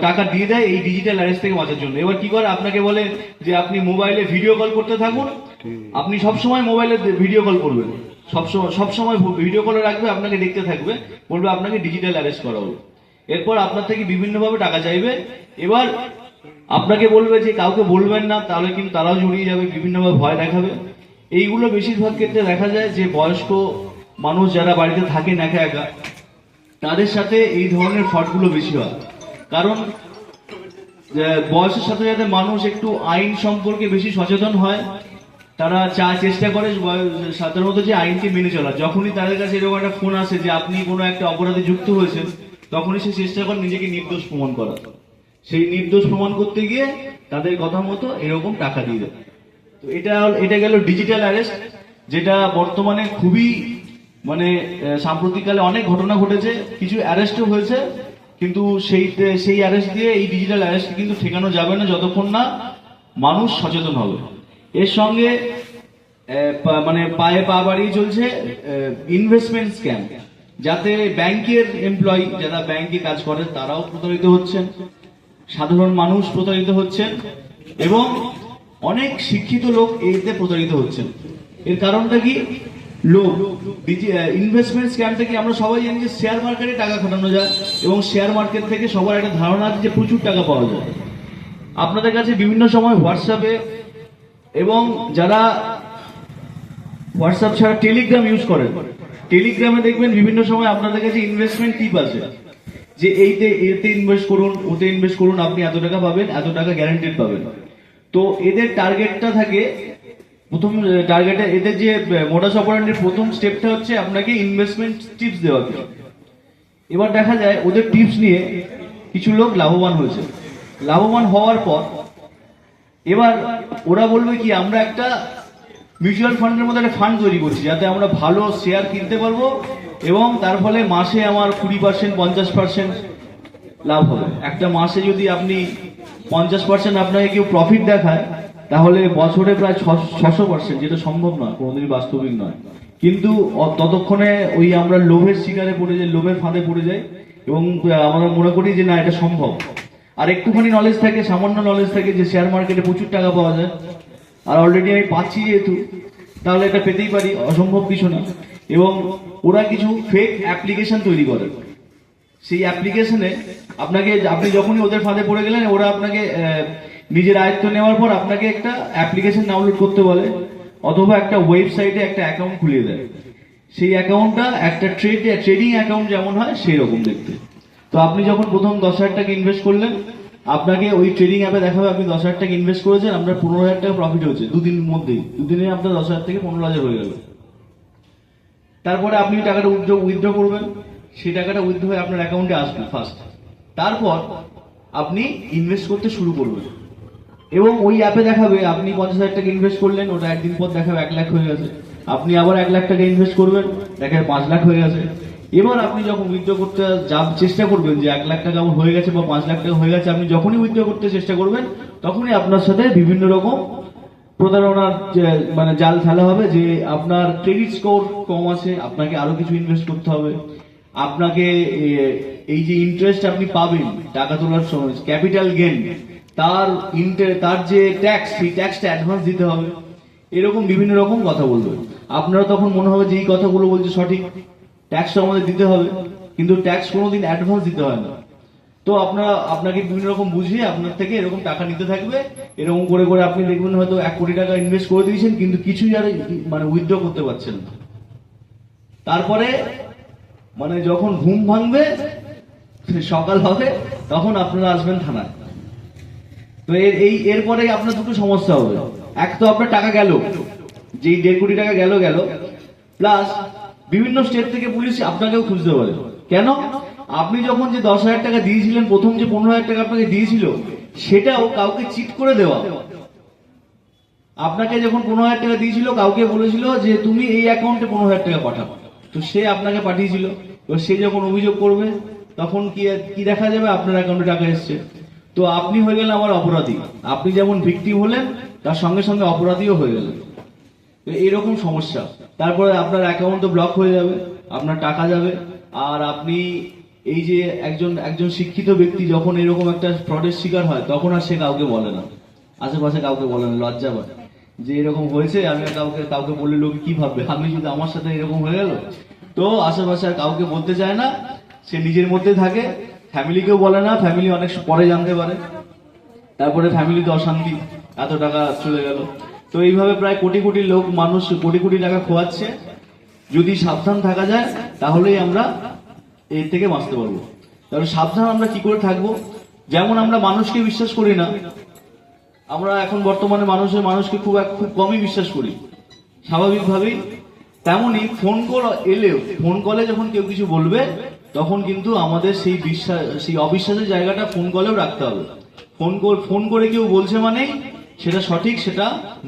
টাকা দিয়ে দেয় এই ডিজিটাল অ্যারেস্ট থেকে বাঁচার জন্য। এবার কি করে, আপনাকে বলে যে আপনি মোবাইলে ভিডিও কল করতে থাকুন, আপনি সবসময় মোবাইলে ভিডিও কল করবেন, সবসময় ভিডিও কলে রাখবে, আপনাকে দেখতে থাকবে, বলবে আপনাকে ডিজিটাল অ্যারেস্ট করা হবে। এরপর আপনার থেকে বিভিন্নভাবে টাকা চাইবে। এবার আপনাকে বলবে যে কাউকে বলবেন না, তাহলে কিন্তু তারাও জড়িয়ে যাবে, বিভিন্নভাবে ভয় দেখাবে। এইগুলো বেশিরভাগ ক্ষেত্রে দেখা যায় যে বয়স্ক মানুষ যারা বাড়িতে থাকেন একা একা, তাদের সাথে এই ধরনের ফ্রডগুলো বেশি হয়। কারণ বয়সের সাথে সাথে মানুষ একটু আইন সম্পর্কে বেশি সচেতন হয়, তারা চেষ্টা করে সাধারণত যে আইনকে মেনে চলা। যখনই তাদের কাছে এরকম একটা ফোন আসে যে আপনি কোনো একটা অপরাধে যুক্ত হয়েছেন, তখনই সে চেষ্টা করে নিজেকে নির্দোষ প্রমাণ করা। সেই নির্দোষ প্রমাণ করতে গিয়ে তাদের কথা মতো এরকম টাকা দিয়ে দেয়। তো এটা গেল ডিজিটাল অ্যারেস্ট, যেটা বর্তমানে খুবই মানে সাম্প্রতিককালে অনেক ঘটনা ঘটেছে, কিছু অ্যারেস্টও হয়েছে, কিন্তু সেই অ্যারেস্ট দিয়ে এই ডিজিটাল অ্যারেস্ট কিন্তু ঠেকানো যাবে না যতক্ষণ না মানুষ সচেতন হবে। এর সঙ্গে মানে পায়ে পা বাড়িয়ে চলছে ইনভেস্টমেন্ট স্ক্যাম, যাতে ব্যাংকের এমপ্লয়ি যারা ব্যাংকে কাজ করেন তারাও প্রতারিত হচ্ছেন, সাধারণ মানুষ প্রতারিত হচ্ছেন, এবং অনেক শিক্ষিত লোক এতে প্রতারিত হচ্ছেন। এর কারণটা কি? লোভ। ইনভেস্টমেন্ট স্ক্যামটা কি আমরা সবাই জানি যে শেয়ার মার্কেটে টাকা খাটানো যায়, এবং শেয়ার মার্কেট থেকে সবার একটা ধারণা আছে যে প্রচুর টাকা পাওয়া যায়। আপনাদের কাছে বিভিন্ন সময় হোয়াটসঅ্যাপে, এবং যারা হোয়াটসঅ্যাপ ছাড়া টেলিগ্রাম ইউজ করেন, টেলিগ্রামে দেখবেন বিভিন্ন সময় আপনাদের কাছে ইনভেস্টমেন্ট টিপ আছে, যে এতে ইনভেস্ট করুন, ওতে ইনভেস্ট করুন, আপনি এত টাকা পাবেন, এত টাকা গ্যারান্টেড পাবেন। তো এদের টার্গেটটা থাকে, প্রথম টার্গেটে এদের যে মোডাস অপারেন্ডির প্রথম স্টেপটা হচ্ছে আপনাকে ইনভেস্টমেন্ট টিপস দেওয়া। এবার দেখা যায় ওদের টিপস নিয়ে কিছু লোক লাভবান হয়েছে। লাভবান হওয়ার পর এবার ওরা বলবে কি, আমরা একটা মিউচুয়াল ফান্ডের মধ্যে একটা ফান্ড তৈরি করছি, যাতে আমরা ভালো শেয়ার কিনতে পারবো, এবং তার ফলে মাসে আমার 20% 50% লাভ হবে। একটা মাসে যদি আপনি 50% আপনাকে কেউ প্রফিট দেখায়, তাহলে বছরে প্রায় 600%, যেটা সম্ভব নয়, কোনোদিনই বাস্তবিক নয়। কিন্তু ততক্ষণে ওই আমরা লোভের শিকারে পড়ে যাই, লোভের ফাঁদে পড়ে যাই, এবং আমরা মনে করি যে না, এটা সম্ভব। আর একটুখানি নলেজ থাকে, সামান্য নলেজ থাকে যে শেয়ার মার্কেটে প্রচুর টাকা পাওয়া যায়, আর অলরেডি আমি পাচ্ছি যেহেতু, তাহলে এটা পেতেই পারি, অসম্ভব কিছু না। এবং ওরা কিছু ফেক অ্যাপ্লিকেশন তৈরি করে। সেই অ্যাপ্লিকেশনে আপনি যখনই ওদের ফাঁদে পড়ে গেলেন, ওরা আপনাকে নিজের আয়ত্ত নেওয়ার পর আপনাকে একটা অ্যাপ্লিকেশন ডাউনলোড করতে বলে, অথবা একটা ওয়েবসাইটে একটা অ্যাকাউন্ট খুলিয়ে দেয়। সেই অ্যাকাউন্টটা একটা ট্রেডিং অ্যাকাউন্ট যেমন হয় সেই রকম দেখতে। তো আপনি যখন প্রথম 10,000 টাকা ইনভেস্ট করলেন, আপনাকে ওই ট্রেডিং অ্যাপে দেখাবে আপনি 10,000 টাকা ইনভেস্ট করেছেন, আপনার 15,000 টাকা প্রফিট হয়েছে দুদিনের মধ্যেই। দুদিনে আপনার 10,000 থেকে 15,000 হয়ে গেল। তারপরে আপনি টাকাটা উইথড্র করবেন, সেই টাকাটা উইথড্র হয়ে আপনার অ্যাকাউন্টে আসবে ফার্স্ট। তারপর আপনি ইনভেস্ট করতে শুরু করবেন, এবং ওই অ্যাপে দেখাবে আপনি 50,000 টাকা ইনভেস্ট করলেন, ওটা একদিন পর দেখাবে 1 লাখ হয়ে গেছে। আপনি আবার 1 লাখ টাকা ইনভেস্ট করবেন, দেখাবে 5 লাখ হয়ে গেছে। এবার আপনি যখন উইথড্র করতে চেষ্টা করবেন যে 1 লাখ টাকা আমার হয়ে গেছে বা 5 লাখ টাকা হয়ে গেছে, আপনি যখনই উইথড্র করতে চেষ্টা করবেন, তখনই আপনার সাথে বিভিন্ন রকম প্রতারণার মানে জাল ফেলা হবে, যে আপনার ক্রেডিট স্কোর কম আছে, আপনাকে আরো কিছু ইনভেস্ট করতে হবে, আপনাকে এই যে ইন্টারেস্ট আপনি পাবেন টাকা তোলার সময়, ক্যাপিটাল গেইন, তার যে ট্যাক্স, সেই ট্যাক্সটা অ্যাডভান্স দিতে হবে। এরকম বিভিন্ন রকম কথা বলবে। আপনারা তখন মনে হবে যে এই কথাগুলো বলছে সঠিক, ট্যাক্সটা আমাদের দিতে হবে, কিন্তু ট্যাক্স কোনোদিন অ্যাডভান্স দিতে হয় না। তো আপনাকে বিভিন্ন রকম বুঝিয়ে আপনার থেকে এরকম টাকা নিতে থাকবে। এরকম করে করে আপনি দেখবেন হয়তো 1 কোটি টাকা ইনভেস্ট করে দিয়েছেন, কিন্তু কিছুই আর মানে উইথড্র করতে পারছেন না। তারপরে মানে যখন ঘুম ভাঙবে, সকাল হবে, তখন আপনারা আসবেন থানায়। তো এরপরে আপনার দুটো সমস্যা হবে। এক তো আপনার টাকা গেল, যেই 1.5 কোটি টাকা গেল, প্লাস বিভিন্ন স্টেট থেকে পুলিশ আপনাকেও খুঁজতে পারে। কেন? আপনি যখন যে 10,000 টাকা দিয়েছিলেন, প্রথম যে 15,000 টাকা আপনাকে দিয়েছিল, সেটাও কাউকে চিট করে দেওয়া। আপনাকে যখন 15,000 টাকা দিয়েছিল, কাউকে বলেছিল যে তুমি এই অ্যাকাউন্টে 15,000 টাকা পাঠাও, তো সে আপনাকে পাঠিয়েছিল। এবার সে যখন অভিযোগ করবে, তখন কি দেখা যাবে? আপনার অ্যাকাউন্টে টাকা এসছে। তো আপনি হয়ে গেলেন আমার অপরাধী। আপনি যেমন ভিকটিম হলেন, তার সঙ্গে সঙ্গে অপরাধীও হয়ে গেলেন। এইরকম সমস্যা। তারপরে আপনার অ্যাকাউন্ট ব্লক হয়ে যাবে, আপনার টাকা যাবে। আর আপনি এই যে একজন শিক্ষিত ব্যক্তি যখন এরকম একটা ফ্রডের শিকার হয়, তখন আর সে কাউকে বলে না, আশেপাশে কাউকে বলে না, লজ্জা পায় যে এরকম হয়েছে। আমি কাউকে বললে লোক কি ভাববে, আমি যদি আমার সাথে এরকম হয়ে গেল। তো আশেপাশে আর কাউকে বলতে চায় না, সে নিজের মধ্যে থাকে, ফ্যামিলিকেও বলে না, ফ্যামিলি অনেক পরে জানতে পারে। তারপরে ফ্যামিলিতে অশান্তি, এত টাকা চলে গেল। তো এইভাবে প্রায় কোটি কোটি লোক, মানুষ কোটি কোটি টাকা খোয়াচ্ছে। যদি সাবধান থাকা যায়, তাহলেই আমরা এর থেকে বাঁচতে পারবো। তাহলে সাবধান আমরা কি করে থাকবো? যেমন আমরা মানুষকে বিশ্বাস করি না, আমরা এখন বর্তমানে মানুষকে খুব কমই বিশ্বাস করি স্বাভাবিকভাবেই, তেমনি ফোন কল এলেও, ফোন কলে যখন কেউ কিছু বলবে, তখন কিন্তু আমাদের সেই অবিশ্বাসের জায়গাটা ফোন কলেও রাখতে হবে। ফোন করে কেউ বলছে মানে সেটা সঠিক, সেটা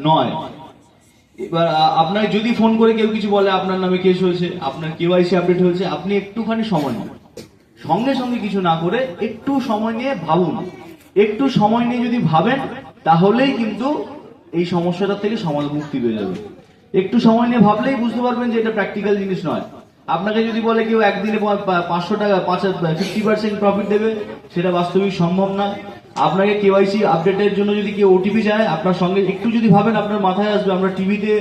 নয়। এবার আপনার যদি ফোন করে কেউ কিছু বলে, আপনার নামে কেস হয়েছে, আপনার কেওয়াইসি আপডেট হয়েছে, আপনি একটুখানি সময় নিন, সঙ্গে সঙ্গে কিছু না করে একটু সময় নিয়ে ভাবুন। একটু সময় নিয়ে যদি ভাবেন, তাহলেই কিন্তু এই সমস্যাটা থেকে মুক্তি পেয়ে যাবে। একটু সময় নিয়ে ভাবলেই বুঝতে পারবেন যে এটা প্র্যাকটিক্যাল জিনিস নয়। আপনাকে যদি বলে কেউ একদিনে 500 টাকা 50% প্রফিট দেবে, সেটা বাস্তবিক সম্ভব না। আপনাকে কেওয়াইসি আপডেটের জন্য যদি কেউ ওটিপি চায়, আপনার সঙ্গে একটু যদি ভাবেন, আপনার মাথায় আসবে। আমরা টিভিতে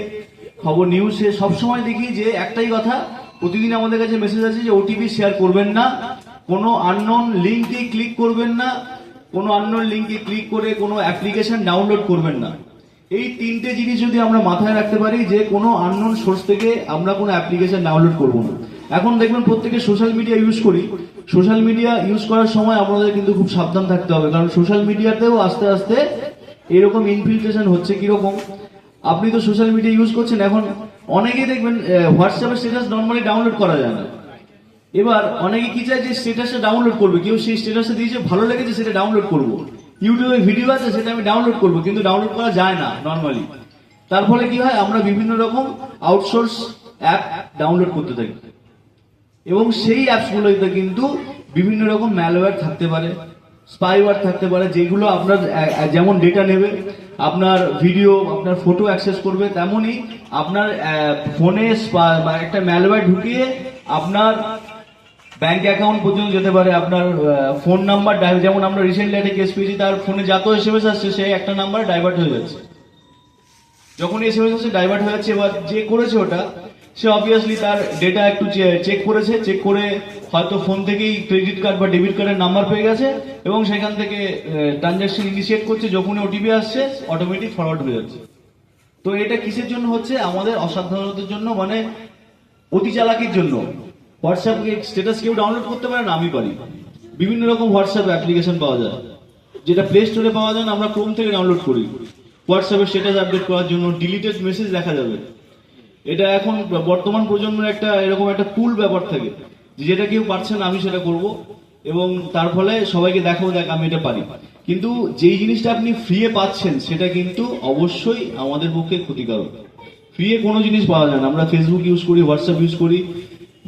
খবর, নিউজে সবসময় দেখি যে একটাই কথা, প্রতিদিন আমাদের কাছে মেসেজ আছে যে ওটিপি শেয়ার করবেন না, কোনো আননোন লিঙ্কে ক্লিক করবেন না, কোনো আননোন লিঙ্কে ক্লিক করে কোনো অ্যাপ্লিকেশন ডাউনলোড করবেন না। এই তিনটে জিনিস যদি আমরা মাথায় রাখতে পারি, যে কোনো আননোন সোর্স থেকে আমরা কোনো অ্যাপ্লিকেশন ডাউনলোড করবো না। এখন দেখবেন প্রত্যেকে সোশ্যাল মিডিয়া ইউজ করি, সোশ্যাল মিডিয়া ইউজ করার সময় আমাদের কিন্তু খুব সাবধান থাকতে হবে, কারণ সোশ্যাল মিডিয়াতেও আস্তে আস্তে এরকম ইনফিল্ট্রেশন হচ্ছে। কিরকম? আপনি তো সোশ্যাল মিডিয়া ইউজ করছেন, এখন অনেকেই দেখবেন হোয়াটসঅ্যাপের স্ট্যাটাস নর্মালি ডাউনলোড করা যায় না। এবার অনেকে কি চায় যে স্ট্যাটাসটা ডাউনলোড করবে, কেউ সেই স্ট্যাটাসটা দিয়েছে, ভালো লেগেছে, সেটা ডাউনলোড করবো। ইউটিউবে ভিডিও আছে, সেটা আমি ডাউনলোড করবো, কিন্তু ডাউনলোড করা যায় না নর্মালি। তার ফলে কি হয়? আমরা বিভিন্ন রকম আউটসোর্স অ্যাপ ডাউনলোড করতে থাকি, এবং সেই অ্যাপসগুলোতে কিন্তু বিভিন্ন রকম ম্যালওয়্যার থাকতে পারে, স্পাইওয়্যার থাকতে পারে, যেগুলো আপনার যেমন ডেটা নেবে, আপনার ভিডিও, আপনার ফটো অ্যাক্সেস করবে, তেমনি আপনার ফোনে একটা ম্যালওয়্যার ঢুকিয়ে আপনার ব্যাংক অ্যাকাউন্ট পর্যন্ত যেতে পারে, আপনার ফোন নাম্বার, যেমন আমরা রিসেন্টলি একটা কেস পেয়েছি, তার ফোনে যত এসএমএস আসছে, সেই একটা নাম্বার ডাইভার্ট হয়ে যাচ্ছে। যখন এসএমএস আসছে ডাইভার্ট হয়ে যাচ্ছে, এবার যে করেছে ওটা, সে অবভিয়াসলি তার ডেটা একটু চেক করেছে, চেক করে হয়তো ফোন থেকেই ক্রেডিট কার্ড বা ডেবিট কার্ডের নাম্বার পেয়ে গেছে, এবং সেখান থেকে ট্রানজাকশন ইনিশিয়েট করছে। যখনই ওটিপি আসছে, অটোমেটিক ফরওয়ার্ড হয়ে যাচ্ছে। তো এটা কিসের জন্য হচ্ছে? আমাদের অসাবধানতার জন্য, মানে অতি চালাকির জন্য। হোয়াটসঅ্যাপ স্ট্যাটাস কেউ ডাউনলোড করতে পারে না, আমি পারি। বিভিন্ন রকম হোয়াটসঅ্যাপ অ্যাপ্লিকেশন পাওয়া যায়, যেটা প্লে স্টোরে পাওয়া যায় না, আমরা ক্রোম থেকে ডাউনলোড করি। হোয়াটসঅ্যাপের স্ট্যাটাস আপডেট করার জন্য ডিলিটেড মেসেজ দেখা যাবে। এটা এখন বর্তমান প্রজন্মের একটা এরকম একটা কুল ব্যাপার থাকে, যেটা কেউ পারছে না, আমি সেটা করব, এবং তার ফলে সবাইকে দেখ আমি এটা পারি। কিন্তু যেই জিনিসটা আপনি ফ্রিয়ে পাচ্ছেন, সেটা কিন্তু অবশ্যই আমাদের পক্ষে ক্ষতিকারক। ফ্রিয়ে কোনো জিনিস পাওয়া যায় না। আমরা ফেসবুক ইউজ করি, হোয়াটসঅ্যাপ ইউজ করি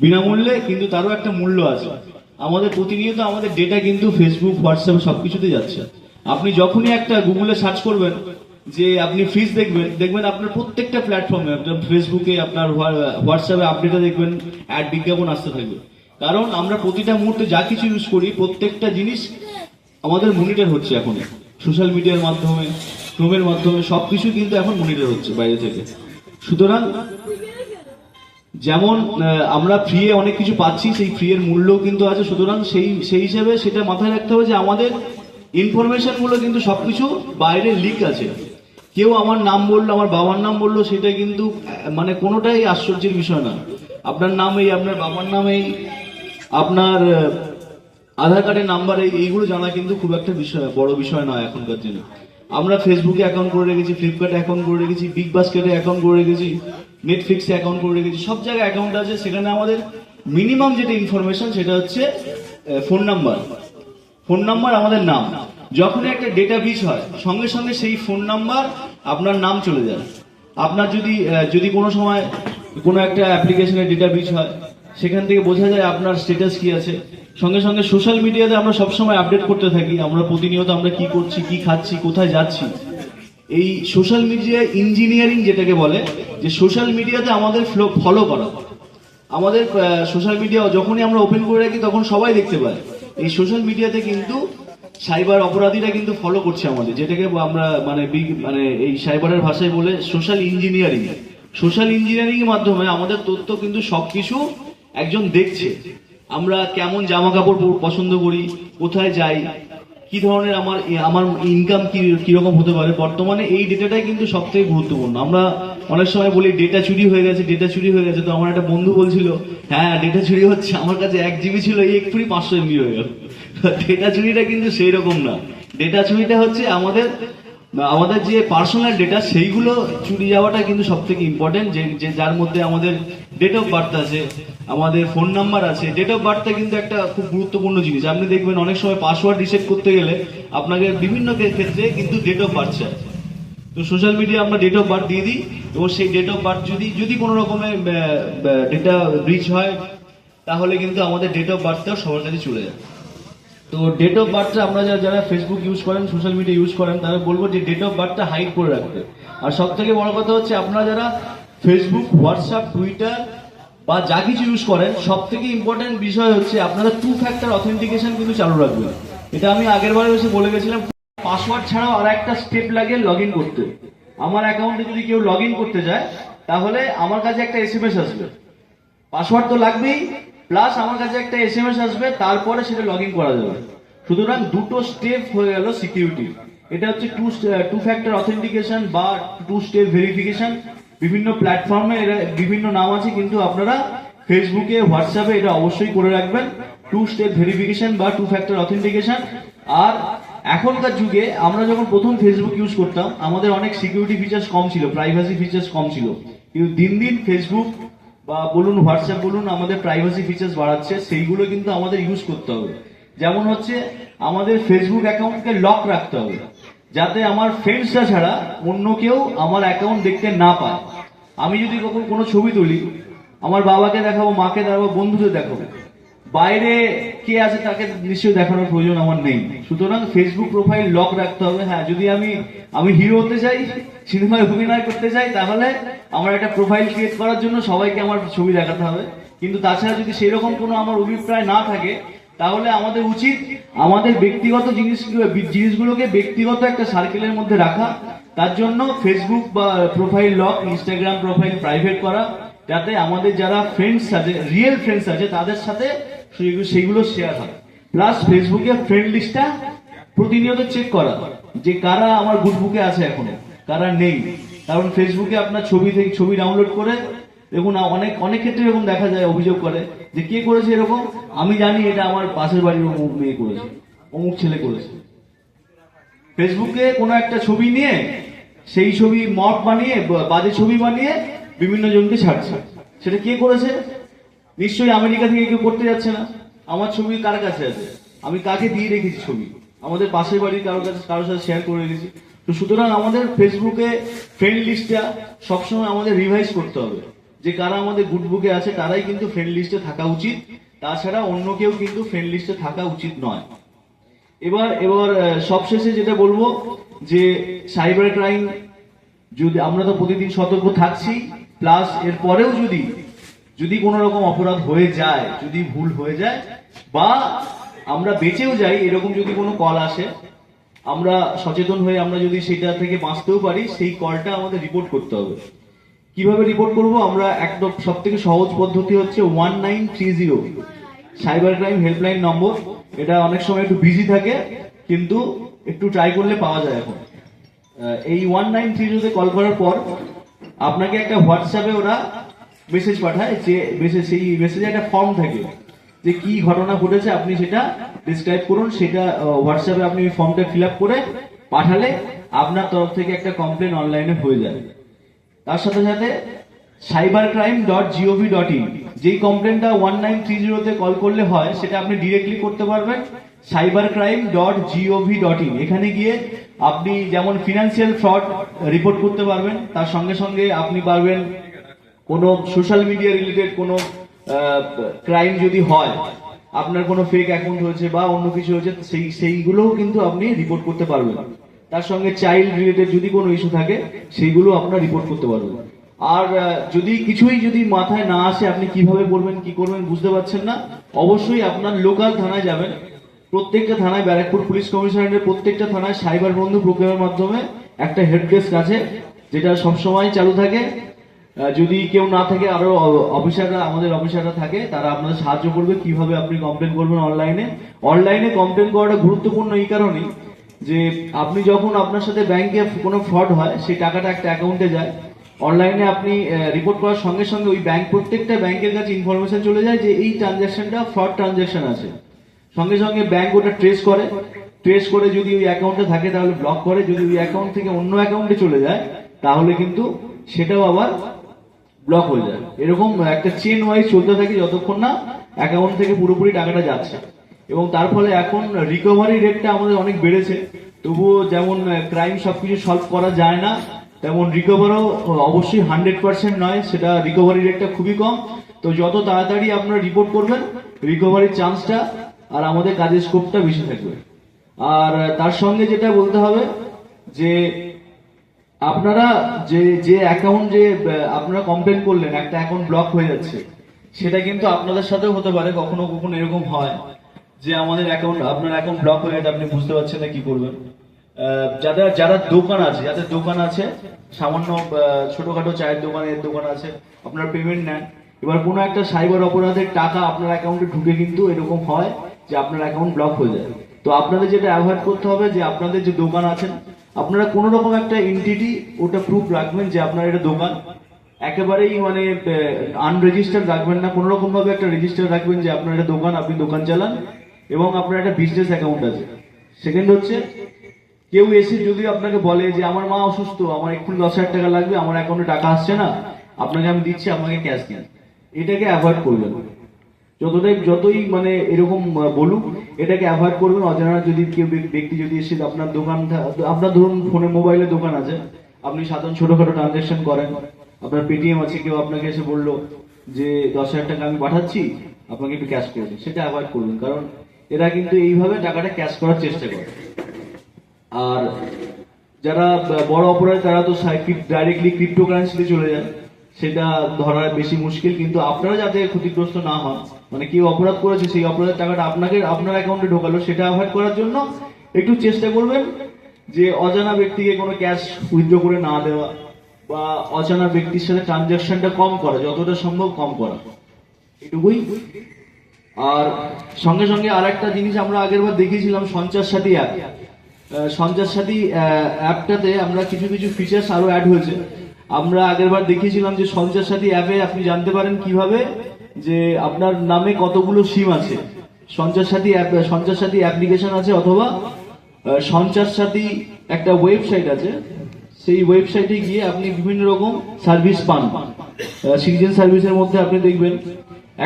বিনামূল্যে, কিন্তু তারও একটা মূল্য আছে। আমাদের প্রতিনিয়ত আমাদের ডেটা কিন্তু ফেসবুক, হোয়াটসঅ্যাপ সবকিছুতে যাচ্ছে। আপনি যখনই একটা গুগলে সার্চ করবেন যে আপনি ফিজ দেখবেন আপনার প্রত্যেকটা প্ল্যাটফর্মে, আপনার ফেসবুকে, আপনার হোয়াটসঅ্যাপে আপডেটে দেখবেন অ্যাড, বিজ্ঞাপন আসতে থাকবে। কারণ আমরা প্রতিটা মুহূর্তে যা কিছু ইউজ করি, প্রত্যেকটা জিনিস আমাদের মনিটর হচ্ছে এখন সোশ্যাল মিডিয়ার মাধ্যমে, ক্রোমের মাধ্যমে, সবকিছু কিন্তু এখন মনিটর হচ্ছে বাইরে থেকে। সুতরাং যেমন আমরা ফ্রি এ অনেক কিছু পাচ্ছি, সেই ফ্রি এর মূল্যও কিন্তু আছে। সুতরাং সেই হিসেবে সেটা মাথায় রাখতে হবে যে আমাদের ইনফরমেশন গুলো কিন্তু সবকিছু বাইরে লিক আছে। কেউ আমার নাম বললো, আমার বাবার নাম বললো, সেটা কিন্তু মানে কোনোটাই আশ্চর্যের বিষয় না। আপনার নাম এই, আপনার বাবার নাম এই, আপনার আধার কার্ডের নাম্বার এইগুলো জানা কিন্তু খুব একটা বড় বিষয় নয় এখনকার দিনে। আমরা ফেসবুকে অ্যাকাউন্ট করে রেখেছি, ফ্লিপকার্টে অ্যাকাউন্ট করে রেখেছি, বিগ বাস্কেটে অ্যাকাউন্ট করে রেখেছি, নেটফ্লিক্সে অ্যাকাউন্ট করে রেখেছি, সব জায়গায় অ্যাকাউন্ট আছে। সেখানে আমাদের মিনিমাম যেটা ইনফরমেশন সেটা হচ্ছে ফোন নাম্বার, আমাদের নাম। যখনই একটা ডেটা ব্রিচ হয় সঙ্গে সঙ্গে সেই ফোন নাম্বার আপনার নাম চলে যায়। আপনার যদি কোনো সময় কোনো একটা অ্যাপ্লিকেশনের ডেটা ব্রিচ হয়, সেখান থেকে বোঝা যায় আপনার স্ট্যাটাস কি আছে। সঙ্গে সঙ্গে সোশ্যাল মিডিয়াতে আমরা সবসময় আপডেট করতে থাকি, আমরা প্রতিনিয়ত আমরা কি করছি, কি খাচ্ছি, কোথায় যাচ্ছি। এই সোশ্যাল মিডিয়া ইঞ্জিনিয়ারিং যেটাকে বলে, যে সোশ্যাল মিডিয়াতে আমাদের ফলো করা, আমাদের সোশ্যাল মিডিয়া যখনই আমরা ওপেন করে রাখি তখন সবাই দেখতে পায়। এই সোশ্যাল মিডিয়াতে কিন্তু সাইবার অপরাধীরা কিন্তু ফলো করছে আমাদের, যেটাকে আমরা মানে এই সাইবারের ভাষায় বলে সোশ্যাল ইঞ্জিনিয়ারিং। সোশ্যাল ইঞ্জিনিয়ারিং এর মাধ্যমে আমাদের তথ্য কিন্তু সবকিছু একজন দেখছে। আমরা কেমন জামা কাপড় পছন্দ করি, কোথায় যাই, কি ধরনের আমার ইনকাম কিরকম হতে পারে, বর্তমানে এই ডেটাটাই কিন্তু সব থেকে গুরুত্বপূর্ণ। আমরা অনেক সময় বলি ডেটা চুরি হয়ে গেছে, ডেটা চুরি হয়ে গেছে। তো আমার একটা বন্ধু বলছিল, হ্যাঁ ডেটা চুরি হচ্ছে, আমার কাছে 1 GB ছিল, এই একটুই 500 MB হয়ে গেল। ডেটা চুরিটা কিন্তু সেই রকম না। ডেটা চুরিটা হচ্ছে আমাদের যে পার্সোনাল ডেটা, সেইগুলো চুরি যাওয়াটা কিন্তু সব থেকে ইম্পর্টেন্ট। যে যার মধ্যে আমাদের ডেট অফ বার্থ আছে, আমাদের ফোন নাম্বার আছে। ডেট অফ বার্থটা কিন্তু একটা খুব গুরুত্বপূর্ণ জিনিস। আপনি দেখবেন অনেক সময় পাসওয়ার্ড রিসেট করতে গেলে আপনাকে বিভিন্ন ক্ষেত্রে কিন্তু ডেট অফ বার্থ চায়। তো সোশ্যাল মিডিয়া আমরা ডেট অফ বার্থ দিয়ে দিই, এবং সেই ডেট অফ বার্থ যদি কোনো রকমের ডেটা ব্রিচ হয়, তাহলে কিন্তু আমাদের ডেট অফ বার্থটাও সবার কাছে চলে যায়। তো ডেট অফ বার্থটা আমরা যারা ফেসবুক ইউজ করেন, সোশ্যাল মিডিয়া ইউজ করেন, তারা বলবো যে ডেট অফ বার্থটা হাইড করে রাখতে। আর সব থেকে বড় কথা হচ্ছে, আপনারা যারা ফেসবুক, হোয়াটসঅ্যাপ, টুইটার বা যা কিছু ইউজ করেন, সব থেকে ইম্পর্টেন্ট বিষয় হচ্ছে আপনারা 2 ফ্যাক্টর অথেন্টিকেশন কিন্তু চালু রাখবেন। এটা আমি আগের বারে এসে বলে গেছিলাম। পাসওয়ার্ড ছাড়াও আর একটা স্টেপ লাগে লগ ইন করতে। আমার অ্যাকাউন্টে যদি কেউ লগ ইন করতে যায়, তাহলে আমার কাছে একটা SMS আসবে। পাসওয়ার্ড তো লাগবেই, প্লাস আমার কাছে একটা SMS আসবে, তারপরে সেটা লগ ইন করা যাবে। সুতরাং 2টো স্টেপ হয়ে গেল সিকিউরিটি। এটা হচ্ছে 2 ফ্যাক্টর অথেন্টিকেশন বা 2 স্টেপ ভেরিফিকেশন। বিভিন্ন প্ল্যাটফর্মে এর বিভিন্ন নাম আছে, কিন্তু আপনারা ফেসবুকে, হোয়াটসঅ্যাপে এটা অবশ্যই করে রাখবেন, 2 স্টেপ ভেরিফিকেশন বা 2 ফ্যাক্টর অথেন্টিকেশন। আর এখনকার যুগে আমরা যখন প্রথম ফেসবুক ইউজ করতাম, আমাদের অনেক সিকিউরিটি ফিচার্স কম ছিল, প্রাইভেসি ফিচার্স কম ছিল। কিন্তু দিন দিন ফেসবুক বা বলুন, হোয়াটসঅ্যাপ বলুন, আমাদের প্রাইভেসি ফিচার্স বাড়াচ্ছে। সেইগুলো কিন্তু আমাদের ইউজ করতে হবে। যেমন হচ্ছে, আমাদের ফেসবুক অ্যাকাউন্টকে লক রাখতে হবে, যাতে আমার ফ্রেন্ডসরা ছাড়া অন্য কেউ আমার অ্যাকাউন্ট দেখতে না পায়। আমি যদি কখন কোনো ছবি তুলি, আমার বাবাকে দেখাবো, মাকে দেখাবো, বন্ধুদের দেখাবো, বাইরে কে আছে তাকে নিশ্চয়ই দেখানোর প্রয়োজন আমার নেই। সুতরাং ফেসবুক প্রোফাইল লক রাখতে হবে। হ্যাঁ, যদি আমি হিরো হতে চাই, সিনেমায় অভিনয় করতে চাই, তাহলে আমার একটা প্রোফাইল ক্রিয়েট করার জন্য সবাইকে আমার ছবি দেখাতে হবে। কিন্তু তাছাড়া যদি সেরকম কোনো আমার অভিপ্রায় না থাকে, তাহলে আমাদের উচিত আমাদের ব্যক্তিগত জিনিসগুলোকে ব্যক্তিগত একটা সার্কেলের মধ্যে রাখা। তার জন্য ফেসবুক বা profile lock, Instagram profile private করা, যাতে আমাদের যারা ফ্রেন্ডস আছে, রিয়েল ফ্রেন্ডস আছে, তাদের সাথে সেইগুলো শেয়ার হয়। প্লাস ফেসবুকে ফ্রেন্ড লিস্টটা প্রতিনিয়ত চেক করা, যে কারা আমার গুডবুকে আছে এখনো, কারা নেই। কারণ ফেসবুকে আপনার ছবি ডাউনলোড করে দেখুন, অনেক ক্ষেত্রে এরকম দেখা যায়, অভিযোগ করে যে কে করেছে এরকম, আমি জানি এটা আমার পাশের বাড়ির অমুক মেয়ে করেছে, অমুক ছেলে করেছে। ফেসবুকে কোনো একটা ছবি নিয়ে, সেই ছবি মড বানিয়ে, বাজে ছবি বানিয়ে বিভিন্ন জনকে ছাড়ছে। সেটা কে করেছে? নিশ্চয়ই আমেরিকা থেকে কেউ করতে যাচ্ছে না। আমার ছবি কার কাছে আছে, আমি কাকে দিয়ে রেখেছি ছবি, আমাদের পাশের বাড়ির কারোর সাথে শেয়ার করে রেখেছি। তো সুতরাং আমাদের ফেসবুকে ফ্রেন্ড লিস্টটা সবসময় আমাদের রিভাইজ করতে হবে, যে কারা আমাদের গুড বুকে আছে তারাই কিন্তু ফ্রেন্ড লিস্টে থাকা উচিত। তাছাড়া অন্য কেউ কিন্তু ফ্রেন্ড লিস্টে থাকা উচিত নয়। এবার সবশেষে যেটা বলবো, যে সাইবার ক্রাইম, যদি আমরা তো প্রতিদিন সতর্ক থাকছি, প্লাস এর পরেও যদি কোনো রকম অপরাধ হয়ে যায়, যদি ভুল হয়ে যায়, বা আমরা বেঁচেও যাই, এরকম যদি কোনো কল আসে, আমরা সচেতন হয়ে আমরা যদি সেটা থেকে বাঁচতেও পারি, সেই কলটা আমাদের রিপোর্ট করতে হবে। কিভাবে রিপোর্ট করব? আমরা একদম সব থেকে সহজ পদ্ধতি হচ্ছে 1930 সাইবার ক্রাইম হেল্পলাইন নম্বর। এটা অনেক সময় একটু বিজি থাকে, কিন্তু একটু ট্রাই করলে পাওয়া যায় এখন। এই 1930 কল করার পর আপনাকে একটা হোয়াটসঅ্যাপে ওরা মেসেজ পাঠায়, যে সেই মেসেজে একটা ফর্ম থাকে, যে কি ঘটনা ঘটেছে আপনি সেটা ডিসক্রাইব করুন। সেটা হোয়াটসঅ্যাপে আপনি ফর্মটা ফিল আপ করে পাঠালে আপনার তরফ থেকে একটা কমপ্লেন অনলাইনে হয়ে যাবে। তার সাথে সাথে cybercrime.gov.in, যেই কমপ্লেনটা 1930-তে কল করলে হয় সেটা আপনি ডিরেক্টলি করতে পারবেন cybercrime.gov.in। এখানে গিয়ে আপনি যেমন ফিনান্সিয়াল ফ্রড রিপোর্ট করতে পারবেন, তার সঙ্গে সঙ্গে আপনি পারবেন কোনো সোশ্যাল মিডিয়া রিলেটেড কোনো ক্রাইম যদি হয়, আপনার কোনো ফেক অ্যাকাউন্ট হয়েছে বা অন্য কিছু হয়েছে, সেইগুলোও কিন্তু আপনি রিপোর্ট করতে পারবেন। তার সঙ্গে চাইল্ড রিলেটেড যদি কোনো ইস্যু থাকে সেইগুলো আপনার রিপোর্ট করতে পারবেন। আর যদি কিছুই যদি মাথায় না আসে, আপনি কিভাবে বলবেন কি করবেন বুঝতে পারছেন না, অবশ্যই আপনার লোকাল থানায় যাবেন। প্রত্যেকটা থানায়, ব্যারাকপুর পুলিশ কমিশনারের প্রত্যেকটা থানায় সাইবার বন্ধু প্রোগ্রামের মাধ্যমে একটা হেল্প ডেস্ক আছে, যেটা সবসময় চালু থাকে। যদি কেউ না থাকে, আরো অফিসাররা, আমাদের অফিসাররা থাকে, তারা আপনাদের সাহায্য করবে কিভাবে আপনি কমপ্লেন করবেন অনলাইনে কমপ্লেন করাটা গুরুত্বপূর্ণ এই কারণেই যে আপনি যখন আপনার সাথে ব্যাংকে কোনো ফ্রড হয়, সেই টাকাটা একটা অ্যাকাউন্টে যায়, অনলাইনে আপনি রিপোর্ট করার সঙ্গে সঙ্গে ওই প্রত্যেকটা ব্যাংকের কাছে ইনফরমেশন চলে যায় যে এই ট্রানজাকশনটা ফ্রড ট্রানজাকশন আছে। সঙ্গে সঙ্গে ব্যাংক ওটা ট্রেস করে যদি ওই অ্যাকাউন্টে থাকে তাহলে ব্লক করে, যদি ওই অ্যাকাউন্ট থেকে অন্য অ্যাকাউন্টে চলে যায় তাহলে কিন্তু সেটাও আবার ব্লক হয়ে যায়। এরকম একটা চেন ওয়াইজ চলতে থাকে যতক্ষণ না অ্যাকাউন্ট থেকে পুরোপুরি টাকাটা যাচ্ছে। এবং তার ফলে এখন রিকভারি রেটটা আমাদের অনেক বেড়েছে। তবুও যেমন ক্রাইম সবকিছু সলভ করা যায় না, তেমন রিকভারও অবশ্যই 100% নয়, সেটা রিকভারি রেটটা খুবই কম। তো যত তাড়াতাড়ি আপনারা রিপোর্ট করবেন, রিকভারির চান্সটা আর আমাদের কাজের স্কোপটা বেশি থাকবে। আর তার সঙ্গে যেটা বলতে হবে যে আপনারা যে অ্যাকাউন্ট যে আপনারা কমপ্লেন করলেন একটা অ্যাকাউন্ট ব্লক হয়ে যাচ্ছে, সেটা কিন্তু আপনাদের সাথেও হতে পারে। কখনো কখনো এরকম হয় যে আমাদের আপনার অ্যাকাউন্ট ব্লক হয়ে গেছে, আপনি বুঝতে পারছেন না কি করবেন। যাদের দোকান আছে, সামান্য ছোটখাটো চায়ের দোকান আছে, আপনার পেমেন্ট নেন, এবার কোনো একটা সাইবার অপরাধের টাকা আপনার অ্যাকাউন্টে ঢুকে কিন্তু এরকম হয় যে আপনার অ্যাকাউন্ট ব্লক হয়ে যায়। তো আপনাদের যেটা অ্যাভয়েড করতে হবে যে আপনাদের যে দোকান আছেন, আপনারা কোনো রকম একটা এন্টিটি ওটা প্রুফ রাখবেন যে আপনার এটা দোকান, একেবারেই মানে আনরেজিস্টার্ড রাখবেন না, কোনো রকম ভাবে একটা রেজিস্টার রাখবেন যে আপনার এটা দোকান, আপনি দোকান চালান এবং আপনার একটা বিজনেস অ্যাকাউন্ট আছে। সেকেন্ড হচ্ছে, কেউ এসে যদি আপনাকে বলে যে আমার মা অসুস্থ, আমার এক্ষুনি 10,000 টাকা লাগবে, আমার অ্যাকাউন্টে টাকা আসছে না, আপনাকে আমি দিচ্ছি, আপনাকে ক্যাশ দেন, এটাকে অ্যাভয়েড করবেন। যতই মানে এরকম বলুক, এটাকে অ্যাভয়েড করবেন। অজানা যদি কেউ ব্যক্তি যদি এসে আপনার দোকান, আপনার ধরুন ফোনে মোবাইলে দোকান আছে, আপনি সাধারণ ছোটখাটো ট্রানজাকশন করেন, আপনার পেটিএম আছে, কেউ আপনাকে এসে বললো যে 10,000 টাকা আমি পাঠাচ্ছি, আপনাকে একটু ক্যাশ করে দিন, সেটা অ্যাভয়েড করবেন, কারণ এরা কিন্তু এইভাবে টাকাটা ক্যাশ করার চেষ্টা করে। আর যারা বড় অপরাধী তারা তো ডাইরেক্টলি ক্রিপ্টোকারেন্সিতে চলে যায়, সেটা ধরা বেশি মুশকিল। কিন্তু আপনারা যাতে ক্ষতিগ্রস্ত না হন, মানে কেউ অপরাধ করেছে, সেই অপরাধের টাকাটা আপনার অ্যাকাউন্টে ঢোকালো, সেটা অ্যাভয়েড করার জন্য একটু চেষ্টা করবেন যে অজানা ব্যক্তিকে কোনো ক্যাশ উইথড্র করে না দেওয়া, বা অজানা ব্যক্তির সাথে ট্রানজাকশনটা কম করা, যতটা সম্ভব কম করা, এটুকুই। আর সঙ্গে সঙ্গে আর একটা জিনিস আমরা আগেরবার দেখিয়েছিলাম, সঞ্চার সাথী অ্যাপ। সঞ্চার সাথী অ্যাপটাতে আমরা কিছু ফিচার্স আরো অ্যাড হয়েছে। আমরা আগেরবার দেখিয়েছিলাম যে সঞ্চার সাথী অ্যাপে আপনি জানতে পারেন কিভাবে যে আপনার নামে কতগুলো সিম আছে। সঞ্চার সাথী অ্যাপ্লিকেশন আছে, অথবা সঞ্চার সাথী একটা ওয়েবসাইট আছে, সেই ওয়েবসাইটে গিয়ে আপনি বিভিন্ন রকম সার্ভিস পান। সিটিজেন সার্ভিসের মধ্যে আপনি দেখবেন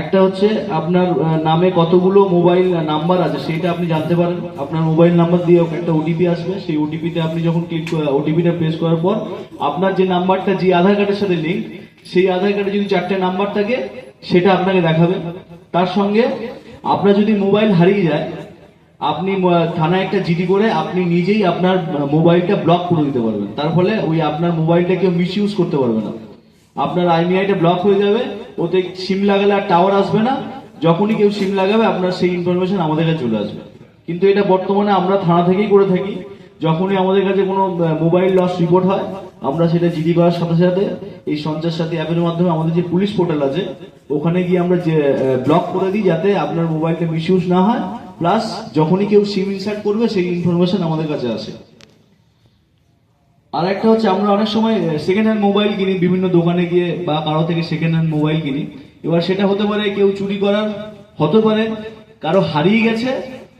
একটা হচ্ছে আপনার নামে কতগুলো মোবাইল নাম্বার আছে, সেটা আপনি জানতে পারেন। আপনার মোবাইল নাম্বার দিয়ে একটা ওটিপি আসবে, সেই ওটিপিতে আপনি যখন ওটিপিটা প্রেস করার পর আপনার যে নাম্বারটা যে আধার কার্ডের সাথে লিঙ্ক, সেই আধার কার্ডে যদি 4টে নাম্বার থাকে সেটা আপনাকে দেখাবে। তার সঙ্গে আপনার যদি মোবাইল হারিয়ে যায়, আপনি থানায় একটা জিডি করে আপনি নিজেই আপনার মোবাইলটা ব্লক করে দিতে পারবেন। তার ফলে ওই আপনার মোবাইলটা কেউ মিস ইউজ করতে পারবে না, আপনার আইমিআইটা ব্লক হয়ে যাবে, ওতে সিম লাগালে আর টাওয়ার আসবে না। যখনই কেউ সিম লাগাবে আপনার সেই ইনফরমেশন আমাদের কাছে চলে আসবে। কিন্তু এটা বর্তমানে আমরা থানা থেকেই করে থাকি। যখনই আমাদের কাছে কোনো মোবাইল লস রিপোর্ট হয়, আমরা সেটা জিডি করার সাথে সাথে এই সঞ্চার সাথী অ্যাপের মাধ্যমে আমাদের যে পুলিশ পোর্টাল আছে ওখানে গিয়ে আমরা যে ব্লক করে দিই, যাতে আপনার মোবাইলটা মিস ইউজ না হয়, প্লাস যখনই কেউ সিম ইনসার্ট করবে সেই ইনফরমেশন আমাদের কাছে আসে। আর একটা হচ্ছে, আমরা অনেক সময় সেকেন্ড হ্যান্ড মোবাইল কিনি বিভিন্ন দোকানে গিয়ে, বা কারো থেকে সেকেন্ড হ্যান্ড মোবাইল কিনি। এবার সেটা হতে পারে কেউ চুরি করার, হতে পারে কারো হারিয়ে গেছে,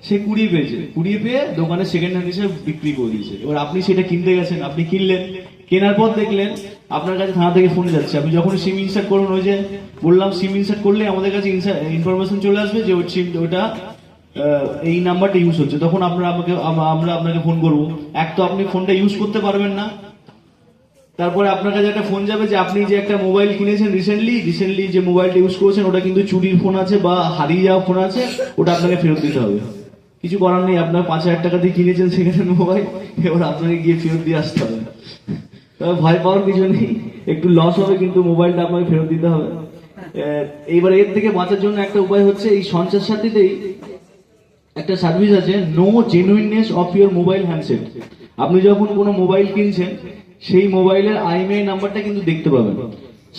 সে কুড়িয়ে পেয়ে দোকানে সেকেন্ড হ্যান্ড হিসেবে বিক্রি করে দিয়েছে। এবার আপনি সেটা কিনতে গেছেন, আপনি কিনলেন, কেনার পর দেখলেন আপনার কাছে থানা থেকে ফোন যাচ্ছে, আপনি যখন সিম ইনসার্ট করুন, ওই যে বললাম সিম ইনসার্ট করলে আমাদের কাছে ইনফরমেশন চলে আসবে যে ওই সিম ওটা এই নাম্বারটা ইউজ হচ্ছে, তখন আমরা আপনাকে ফোন করবো। এক তো আপনি ফোনটা ইউজ করতে পারবেন না, তারপরে আপনার কাছে একটা ফোন যাবে যে আপনি যে একটা মোবাইল কিনেছেন রিসেন্টলি যে মোবাইলটা ইউজ করেছেন ওটা কিন্তু চুরির ফোন আছে বা হারিয়ে যাওয়া ফোন আছে, ওটা আপনাকে ফেরত দিতে হবে। কিছু করার নেই, আপনার 5,000 টাকা দিয়ে কিনেছেন সেকেন্ড হ্যান্ড মোবাইল, এবার আপনাকে গিয়ে ফেরত দিয়ে আসতে হবে। তবে ভয় পাওয়ার কিছু নেই, একটু লস হবে কিন্তু মোবাইলটা আপনাকে ফেরত দিতে হবে। এইবার এর থেকে বাঁচার জন্য একটা উপায় হচ্ছে, এই সঞ্চার সাথীতেই একটা সার্ভিস আছে, know genuineness of your mobile handset. আপনি যখন কোনো মোবাইল কিনছেন সেই মোবাইলের IMEI নাম্বারটা কিন্তু দেখতে পাবেন,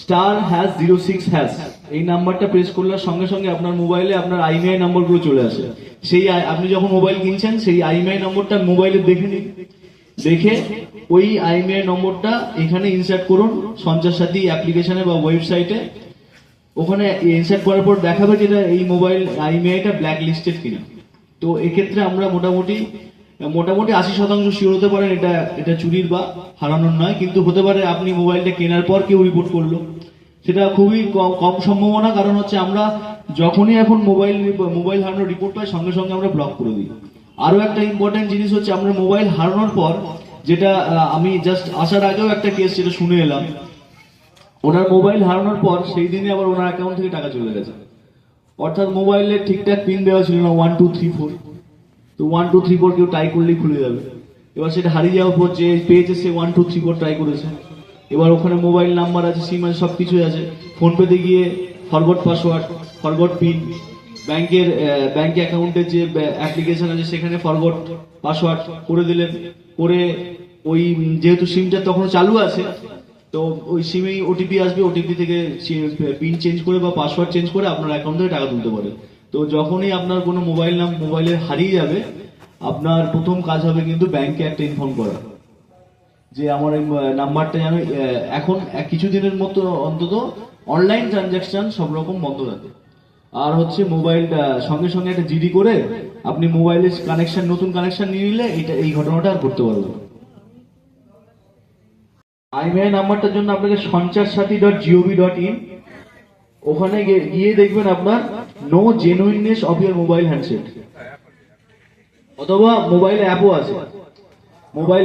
*#06#। এই নাম্বারটা প্রেস করলে সঙ্গে সঙ্গে আপনার মোবাইলে আপনার IMEI নম্বরগুলো চলে আসে। সেই আপনি যখন মোবাইল কিনছেন সেই IMEI নম্বরটা মোবাইলে দেখে নিন, দেখে ওই IMEI নম্বরটা এখানে ইনসার্ট করুন সঞ্চার সাথী অ্যাপ্লিকেশনে বা ওয়েবসাইটে। ওখানে ইনসার্ট করার পর দেখাবে যেটা এই মোবাইল IMEIটা ব্ল্যাক লিস্টেড কিনা। তো এক্ষেত্রে আমরা মোটামুটি 80% শিওর হতে পারেন এটা চুরির বা হারানোর নয়, কিন্তু হতে পারে আপনি মোবাইলটা কেনার পর কেউ রিপোর্ট করলো, সেটা খুবই কম সম্ভাবনা। কারণ হচ্ছে আমরা যখনই এখন মোবাইল হারানোর রিপোর্ট পাই সঙ্গে সঙ্গে আমরা ব্লক করে দিই। আরো একটা ইম্পর্টেন্ট জিনিস হচ্ছে, আমরা মোবাইল হারানোর পর, যেটা আমি জাস্ট আসার আগেও একটা কেস যেটা শুনে এলাম, ওনার মোবাইল হারানোর পর সেই দিনে আবার ওনার অ্যাকাউন্ট থেকে টাকা চলে গেছে। অর্থাৎ মোবাইলে ঠিকঠাক পিন দেওয়া ছিল না 1 2 3 4, তো 1 2 3 4 কেউ ট্রাই করলেই খুলে যাবে। এবার সেটা হারিয়ে যাওয়ার পর যে পেয়েছে সে 1 2 3 4 ট্রাই করেছে, এবার ওখানে মোবাইল নাম্বার আছে, সিম আছে, সবকিছুই আছে। ফোনপেতে গিয়ে forgot password, forgot pin, bank অ্যাকাউন্টের যে অ্যাপ্লিকেশন আছে সেখানে ফরগট পাসওয়ার্ড করে দিলেন, করে ওই যেহেতু সিমটা তখন চালু আছে তো ওই সিমেই ওটিপি আসবে, ওটিপি থেকে পিন চেঞ্জ করে বা পাসওয়ার্ড চেঞ্জ করে আপনার অ্যাকাউন্ট থেকে টাকা তুলতে পারে। তো যখনই আপনার কোনো মোবাইলে হারিয়ে যাবে, আপনার প্রথম কাজ হবে কিন্তু ব্যাংকে একটা ইনফর্ম করা যে আমার এই নাম্বারটা যেন এখন কিছুদিনের মতো অন্তত অনলাইন ট্রানজাকশন সব রকম বন্ধ থাকে। আর হচ্ছে মোবাইলটা সঙ্গে সঙ্গে একটা জিডি করে আপনি মোবাইলের নতুন কানেকশন নিয়ে নিলে এই ঘটনাটা আর করতে পারবেন। IMEI নাম্বারটার জন্য আপনাকে sancharsati.gov.in ওখানে গিয়ে দেখবেন আপনার know genuineness of your mobile handset, অথবা মোবাইল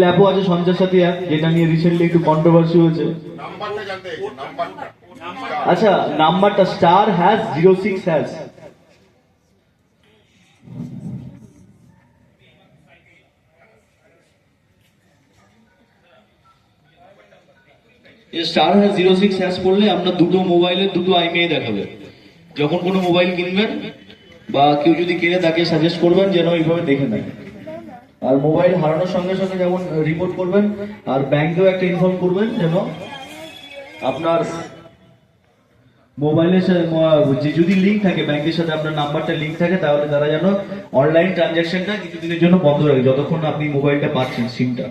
অ্যাপও আছে সঞ্চার সাথী অ্যাপ, যেটা নিয়ে রিসেন্টলি একটু কন্ট্রোভার্সি হয়েছে। আচ্ছা, নাম্বারটা *#06#। *#06# করলে আপনার দুটো মোবাইলের দুটো IMEI দেখাবে। যখন কোনো মোবাইল কিনবেন বা কেউ যদি কিনে তাকে সাজেস্ট করবেন যেন এইভাবে দেখে নেয়। আর মোবাইল হারানোর সঙ্গে সঙ্গে যেমন রিপোর্ট করবেন, আর ব্যাংকেও একটা ইনফর্ম করবেন যেন আপনার মোবাইলের সাথে যদি লিঙ্ক থাকে, ব্যাংকের সাথে আপনার নাম্বারটা লিঙ্ক থাকে, তাহলে তারা যেন অনলাইন ট্রানজাকশনটা কিছুদিনের জন্য বন্ধ রাখে যতক্ষণ আপনি মোবাইলটা পাচ্ছেন, সিমটা।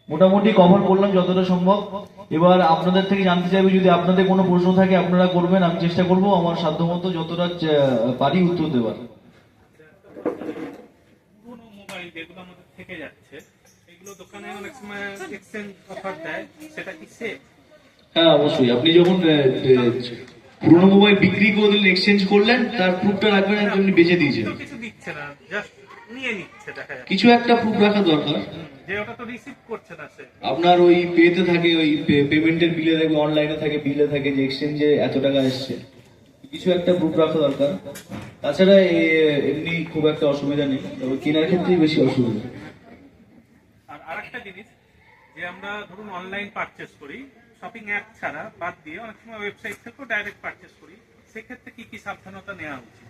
মোটামুটি কভার করলাম যতটা সম্ভব। এবার আপনাদের থেকে জানতে চাইবে, যদি আপনাদের কোনো প্রশ্ন থাকে আপনারা করবেন, আমি চেষ্টা করব আমার সাধ্যমতো যতটা পারি উত্তর দেওয়ার। পুরনো মোবাইল যেগুলো আমাদের থেকে যাচ্ছে এগুলো দোকানে অনেক সময় এক্সচেঞ্জ অফার দেয়, সেটা কি সেফ? হ্যাঁ, অবশ্যই। আপনি যখন পুরনো মোবাইল বিক্রি করে দিলেন, এক্সচেঞ্জ করলেন, তার প্রুফটা রাখবেন, আপনি বেচে দিয়েছেন, কিছু দিচ্ছে না, জাস্ট নিয়ে নিচ্ছে, দেখা যাচ্ছে কিছু একটা প্রুফ রাখা দরকার। যে ওটা তো রিসিভ করছে না সে। আপনার ওই পেতে থাকে, ওই পেমেন্টের বিলে দেখবে, অনলাইনে থাকে, বিলে থাকে যে এক্সচেঞ্জে এত টাকা এসছে, কিছু একটা প্রুফ রাখা দরকার। তাছাড়া এমনি খুব একটা অসুবিধা নেই, তবে কেনার ক্ষেত্রেই বেশি অসুবিধা। আর আরেকটা জিনিস, যে আমরা ধরুন অনলাইন পারচেস করি, শপিং অ্যাপ ছাড়া বাদ দিয়ে অনেক সময় ওয়েবসাইট থেকেও ডাইরেক্ট পারচেস করি, সেক্ষেত্রে কি কি সাবধানতা নেওয়া উচিত?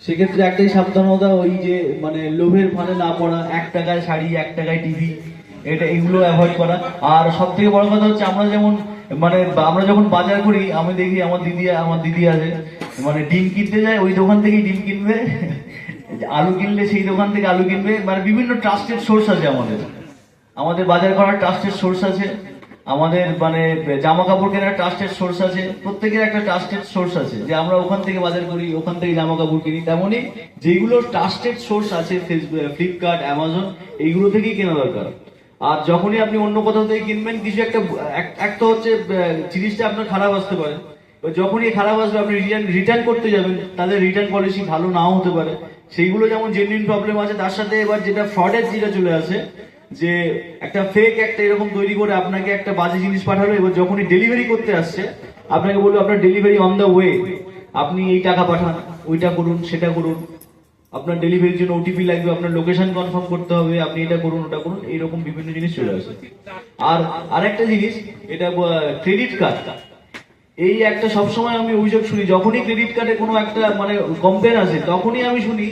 সেক্ষেত্রে একটাই সাবধানতা, ওই যে মানে লোভের ফাঁদে না পড়া, 1 টাকায় শাড়ি, 1 টাকায় টিভি, এগুলো অ্যাভয়েড করা। আর সব থেকে বড় কথা হচ্ছে, আমরা যখন বাজার করি, আমি দেখি আমার দিদি আছে, মানে ডিম কিনতে যায় ওই দোকান থেকেই ডিম কিনবে, আলু কিনলে সেই দোকান থেকে আলু কিনবে, মানে বিভিন্ন ট্রাস্টেড সোর্স আছে আমাদের বাজার করার ট্রাস্টেড সোর্স আছে। আমাদের মানে জামা কাপড় কেনার ট্রাস্টেড সোর্স আছে, প্রত্যেকের একটা ট্রাস্টেড সোর্স আছে যে আমরা ওখান থেকে বাজার করি, ওখান থেকে জামা কাপড় কিনি। তেমনই যেগুলো ট্রাস্টেড সোর্স আছে ফ্লিপকার্ট, অ্যামাজন, এইগুলো থেকেই কেনা দরকার। আর যখনই আপনি অন্য কোথাও থেকে কিনবেন, কিছু একটা হচ্ছে জিনিসটা আপনার খারাপ আসতে পারে, যখনই খারাপ আসবে আপনি রিটার্ন করতে যাবেন, তাদের রিটার্ন পলিসি ভালো নাও হতে পারে। সেইগুলো যেমন জেনুইন প্রবলেম আছে, তার সাথে এবার যেটা ফ্রডের যেটা চলে আসে, যে একটা ফেক একটা এরকম তৈরি করে আপনাকে একটা বাজে জিনিস পাঠালো, এবার যখনই ডেলিভারি করতে আসছে আপনাকে বললো আপনার ডেলিভারি অন দ্য ওয়ে, আপনি এই টাকা পাঠান, ওইটা করুন, সেটা করুন, আপনার ডেলিভারির জন্য ওটিপি লাগবে, আপনার লোকেশন কনফার্ম করতে হবে, আপনি এটা করুন, ওটা করুন, এইরকম বিভিন্ন জিনিস চলে আসে। আর আরেকটা জিনিস, এটা ক্রেডিট কার্ড। এই একটা সবসময় আমি অভিযোগ শুনি, যখনই ক্রেডিট কার্ডে কোনো একটা মানে কমপ্লেন আসে, তখনই আমি শুনি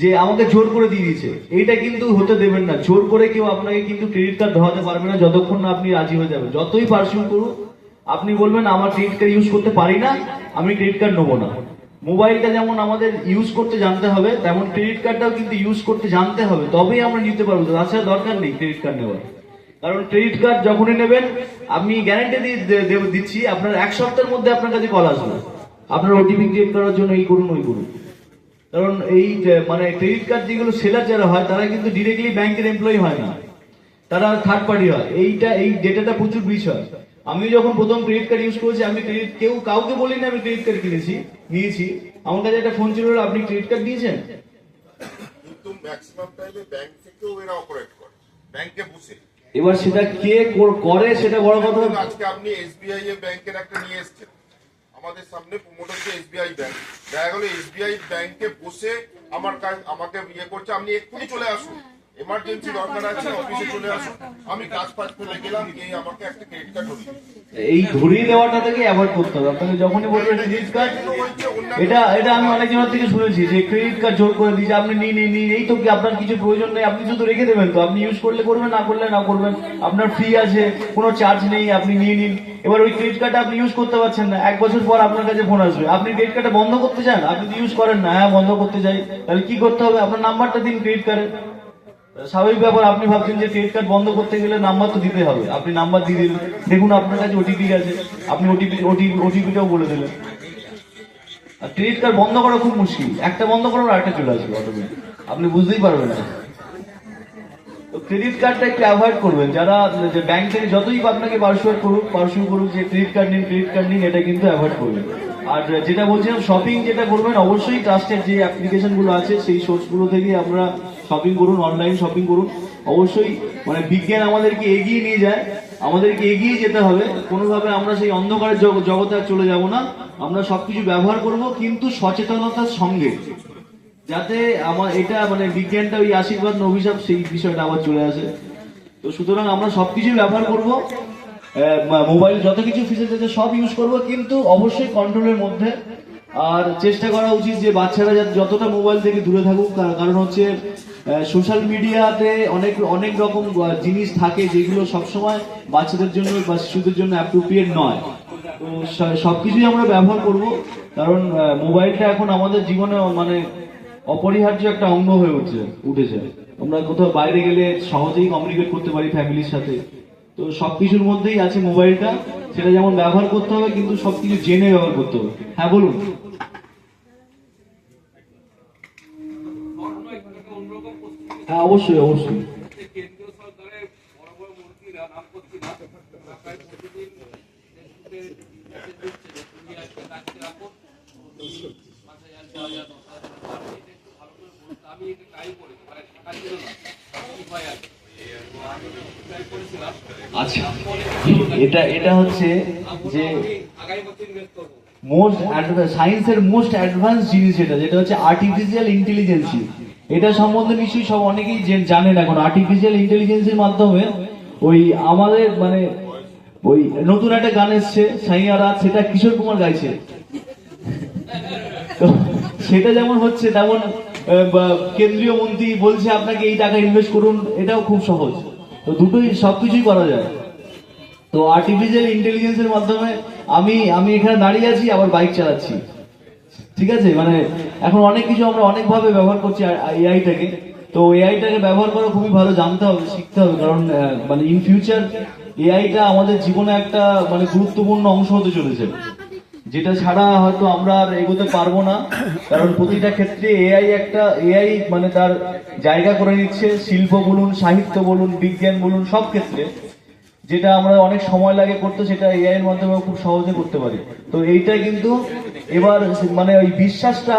যে আমাকে জোর করে দিয়ে দিয়েছে। এইটা কিন্তু হতে দেবেন না, জোর করে কেউ আপনাকে কিন্তু ক্রেডিট কার্ড ধরাতে পারবে না যতক্ষণ না আপনি রাজি হয়ে যাবেন। যতই পার্সিউ করুন, আপনি বলবেন আমার ক্রেডিট কার্ড ইউজ করতে পারি না, আমি ক্রেডিট কার্ড নেবো না। মোবাইলটা যেমন আমাদের ইউজ করতে জানতে হবে, তেমন ক্রেডিট কার্ডটাও কিন্তু ইউজ করতে জানতে হবে, তবেই আমরা নিতে পারবো। তাছাড়া দরকার নেই ক্রেডিট কার্ড নেওয়ার। কারণ ক্রেডিট কার্ড যখনই নেবেন, আমি গ্যারান্টি দিচ্ছি আপনার 1 সপ্তাহের মধ্যে আপনার কাছে কল আসবে আপনার ওটিপি ক্রিয়েট করার জন্য, এই করুন ওই করুন। কারণ এই মানে ক্রেডিট কার্ড যেগুলো সেলার যারা হয়, তারা কিন্তু ডিরেক্টলি ব্যাংকের এমপ্লয়ি হয় না, তারা থার্ড পার্টি হয়। এই ডেটাটা প্রচুর ব্রিচ হয়। আমি যখন প্রথম ক্রেডিট কার্ড ইউজ করেছি, আমি কাউকে বলিনি আমি ক্রেডিট কার্ড নিয়েছি। আমার কাছে একটা ফোন ছিল, আপনি ক্রেডিট কার্ড দিয়েছেন? কিন্তু ম্যাক্সিমাম টাইমে ব্যাংক থেকেও এরা অপারেট করে, ব্যাংকে বসে। এবার সেটা কে করে সেটা বড় কথা। আজকে আপনি এসবিআই এর ব্যাংকের একটা নিয়ে এসেছেন আমাদের সামনে, প্রমোট হচ্ছে এসবিআই ব্যাংক। দেখা গেল এসবিআই ব্যাংকে বসে আমাকে ইয়ে করছে, আপনি এক্ষুনি চলে আসুন, এমার্জেন্সি দরকার আছে, অফিসে চলে আসুন, আমি কাজ ফেলে গেলাম, গিয়ে আমাকে একটা ক্রেডিট কার্ড ধরিয়ে। এই ধরিয়ে দেওয়াটা থেকে অ্যাভয়েড করতে হবে। আপনাকে যখনই বলবেন ক্রেডিট কার্ড, এটা আমি অনেকজনের থেকে শুনেছি যে ক্রেডিট কার্ড জোর করে দিয়েছে, আপনি নিন, এই তো কি আপনার কিছু প্রয়োজন নেই, আপনি শুধু রেখে দেবেন, তো আপনি ইউজ করলে করবেন, না করলে না করবেন, আপনার ফ্রি আছে, কোনো চার্জ নেই, আপনি নিয়ে নিন। এবার ওই ক্রেডিট কার্ডটা আপনি ইউজ করতে পারছেন না, 1 বছর পর আপনার কাছে ফোন আসবে, আপনি ক্রেডিট কার্ডটা বন্ধ করতে চান, আপনি ইউজ করেন না, হ্যাঁ বন্ধ করতে চাই, তাহলে কি করতে হবে, আপনার নাম্বারটা দিন ক্রেডিট কার্ডের। স্বাভাবিক ব্যাপার, আপনি ভাবছেন যে ক্রেডিট কার্ড বন্ধ করতে গেলে নাম্বার তো দিতে হবে, আপনি নাম্বার দিয়ে দিলেন, দেখুন আপনার কাছে ওটিপি আছে, আপনি ওটিপিটাও বলে দিলেন। আর ক্রেডিট কার্ড বন্ধ করা খুব মুশকিল, একটা বন্ধ করার আরেকটা চলে আসবে অটোমেটিক, আপনি বুঝতেই পারবেন না। তো ক্রেডিট কার্ডটা একটু অ্যাভয়েড করবেন। যারা ব্যাংক থেকে যতই আপনাকে পার্সিউ করুক যে ক্রেডিট কার্ড নিন, এটা কিন্তু অ্যাভয়েড করবেন। আর যেটা বলছিলাম, শপিং যেটা করবেন, অবশ্যই ট্রাস্টেড যে অ্যাপ্লিকেশন গুলো আছে সেই সোর্স গুলো থেকে আমরা শপিং করুন, অনলাইন শপিং করুন। অবশ্যই মানে বিজ্ঞান আমাদেরকে এগিয়ে নিয়ে যায়, আমাদেরকে এগিয়ে যেতে হবে, কোনোভাবে আমরা সেই অন্ধকারের জগতে আর চলে যাব না। আমরা সবকিছু ব্যবহার করব, কিন্তু সচেতনতার সঙ্গে, যাতে আমার এটা মানে বিজ্ঞানটা ওই আশীর্বাদ না অভিশাপ সেই বিষয়টা আবার চলে আসে। তো সুতরাং আমরা সবকিছু ব্যবহার করব, মোবাইল যত কিছু ফিচার আছে সব ইউজ করব, কিন্তু অবশ্যই কন্ট্রোলের মধ্যে। আর চেষ্টা করা উচিত যে বাচ্চারা যতটা মোবাইল থেকে দূরে থাকুক, কারণ হচ্ছে সোশ্যাল মিডিয়াতে অনেক রকম জিনিস থাকে যেগুলো সবসময় বাচ্চাদের জন্য বা শিশুদের জন্য অ্যাপ্রোপ্রিয়েট নয়। তো সবকিছুই আমরা ব্যবহার করব, কারণ মোবাইলটা এখন আমাদের জীবনে মানে অপরিহার্য একটা অঙ্গ হয়ে উঠেছে। আমরা কোথাও বাইরে গেলে সহজেই কমিউনিকেট করতে পারি ফ্যামিলির সাথে। তো সবকিছুর মধ্যেই আছে মোবাইলটা, সেটা যেমন ব্যবহার করতে হবে, কিন্তু সবকিছু জেনে ব্যবহার করতে হবে। হ্যাঁ বলুন। হ্যাঁ অবশ্যই। কেন্দ্রীয় সরকারের বড় বড় মন্ত্রীরা নাম করছি না, আমি এটা ট্রাই করেছি, মানে টাকা ছিল না, উপায় আছে। আচ্ছা, এটা হচ্ছে যে আগামী বছর ইনভেস্ট করবো। সায়েন্সের মোস্ট অ্যাডভান্স জিনিস যেটা হচ্ছে আর্টিফিশিয়াল ইন্টেলিজেন্সি। এটা সম্বন্ধে নিশ্চয়ই সব অনেকেই জানেন। এখন আর্টিফিশিয়াল ইন্টেলিজেন্সের মাধ্যমে ওই আমাদের মানে ওই নতুন একটা গান এসছে সাইয়া রাত, সেটা কিশোর কুমার গাইছে। তো সেটা যেমন হচ্ছে, তেমন কেন্দ্রীয় মন্ত্রী বলছে আপনাকে এই টাকা ইনভেস্ট করুন, এটাও খুব সহজ। তো দুটোই সবকিছুই করা যায়। তো আর্টিফিশিয়াল ইন্টেলিজেন্সের মাধ্যমে আমি এখানে দাঁড়িয়ে আছি, আবার বাইক চালাচ্ছি, ঠিক আছে। মানে এখন অনেক কিছু আমরা অনেকভাবে ব্যবহার করছি এআইটাকে। তো এআইটাকে ব্যবহার করা খুবই ভালো, জানতে হবে, শিখতে হবে, কারণ মানে ইন ফিউচার এআইটা আমাদের জীবনে একটা মানে গুরুত্বপূর্ণ অংশ হতে চলেছে, যেটা ছাড়া হয়তো আমরা আর এগোতে পারবো না। কারণ প্রতিটা ক্ষেত্রে এআই মানে তার জায়গা করে নিচ্ছে, শিল্প বলুন, সাহিত্য বলুন, বিজ্ঞান বলুন, সব ক্ষেত্রে যেটা আমরা অনেক সময় লাগে করতে, সেটা এআই এর মাধ্যমে খুব সহজে করতে পারি। তো এইটা কিন্তু এবার মানে ওই বিশ্বাসটা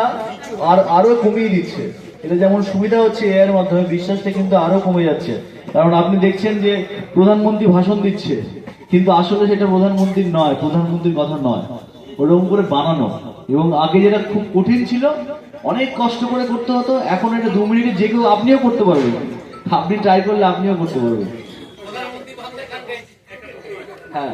আরো কমিয়ে দিচ্ছে। এটা যেমন সুবিধা হচ্ছে এআই এর মাধ্যমে, বিশ্বাসটা কিন্তু আরো কমে যাচ্ছে। কারণ আপনি দেখছেন যে প্রধানমন্ত্রী ভাষণ দিচ্ছে, কিন্তু আসলে সেটা প্রধানমন্ত্রীর নয়, প্রধানমন্ত্রীর কথা নয়, ওরকম করে বানানো। এবং আগে যেটা খুব কঠিন ছিল, অনেক কষ্ট করে করতে হতো, এখন এটা 2 মিনিটে যে কেউ, আপনিও করতে পারবেন, আপনি ট্রাই করলে আপনিও করতে পারবেন। হ্যাঁ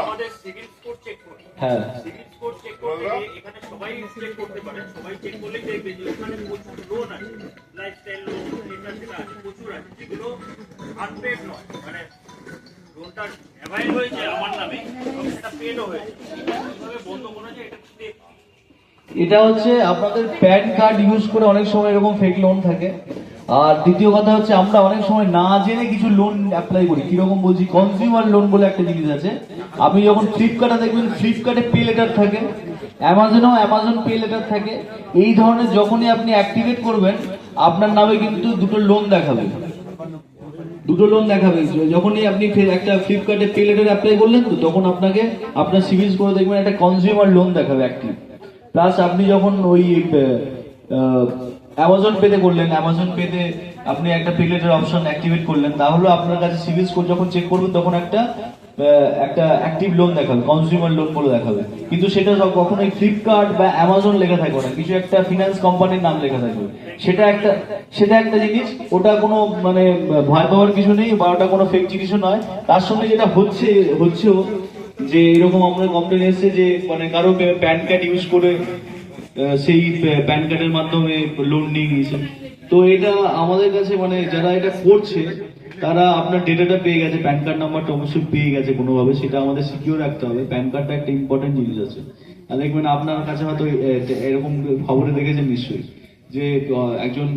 আমাদের সিভিল স্কোর চেক করে, হ্যাঁ সিভিল স্কোর চেক করতে গিয়ে এখানে সবাই চেক করতে পারে, সবাই চেক করলেই দেখবে যে ওখানে প্রচুর লোন আছে, লাইফস্টাইল লোন, এটা সেটা আছে, প্রচুর আছে, যেগুলো আনপেড নয়, মানে লোনটা অ্যাভাইল হয়েছে আমার নামে এবং সেটা পেডও হয়েছে, কিভাবে বন্ধ করা যায় এটা দেখতে। এটা হচ্ছে আপনাদের প্যান কার্ড ইউজ করে অনেক সময় এরকম ফেক লোন থাকে। আর দ্বিতীয় কথা হচ্ছে আমরা অনেক সময় না জেনে কিছু লোন অ্যাপ্লাই করি। কিরকম বলছি, কনজিউমার লোন বলে একটা জিনিস আছে। আপনি যখন ফ্লিপকার্টে দেখবেন, ফ্লিপকার্টে পে লেটার থাকে, অ্যামাজনেও অ্যামাজন পে লেটার থাকে। এই ধরনের যখনই আপনি অ্যাক্টিভেট করবেন, আপনার নামে কিন্তু দুটো লোন দেখাবে। যখনই আপনি একটা ফ্লিপকার্টে পে লেটার অ্যাপ্লাই করলেন, তো তখন আপনাকে আপনার সিভিল স্কোর দেখবেন একটা কনজিউমার লোন দেখাবে অ্যাক্টিভ। প্লাস আপনি যখন ওই অ্যামাজন পেতে করলেন, অ্যামাজন পেতে আপনি একটা পে লেটার অপশন অ্যাক্টিভেট করলেন, তাহলে আপনার কাছে সিভিল স্কোর যখন চেক করবেন তখন একটা অ্যাক্টিভ লোন দেখাবে, কনজিউমার লোন বলে দেখাবে। কিন্তু সেটা সব কখনোই ফ্লিপকার্ট বা অ্যামাজন লেখা থাকবে না, কিছু একটা ফিনান্স কোম্পানির নাম লেখা থাকবে। সেটা একটা জিনিস, ওটা কোনো মানে ভয় পাওয়ার কিছু নেই, বা ওটা কোনো ফেক জিনিসও নয়। তার সঙ্গে যেটা হচ্ছেও যে এরকম আমাদের কমপ্লেন এসেছে যে মানে কারো প্যান কার্ড ইউজ করে সেই প্যান কার্ডের মাধ্যমে লোন নিয়ে নিয়েছে। তো এটা আমাদের কাছে মানে যারা এটা করছে তারা আপনার ডেটাটা পেয়ে গেছে, প্যান কার্ড নাম্বারটা অবশ্যই পেয়ে গেছে কোনোভাবে, সেটা আমাদের সিকিউর রাখতে হবে। প্যান কার্ডটা একটা ইম্পর্টেন্ট জিনিস আছে। আর দেখবেন আপনার কাছে হয়তো এরকম খবরে দেখেছেন নিশ্চয়ই যে একজন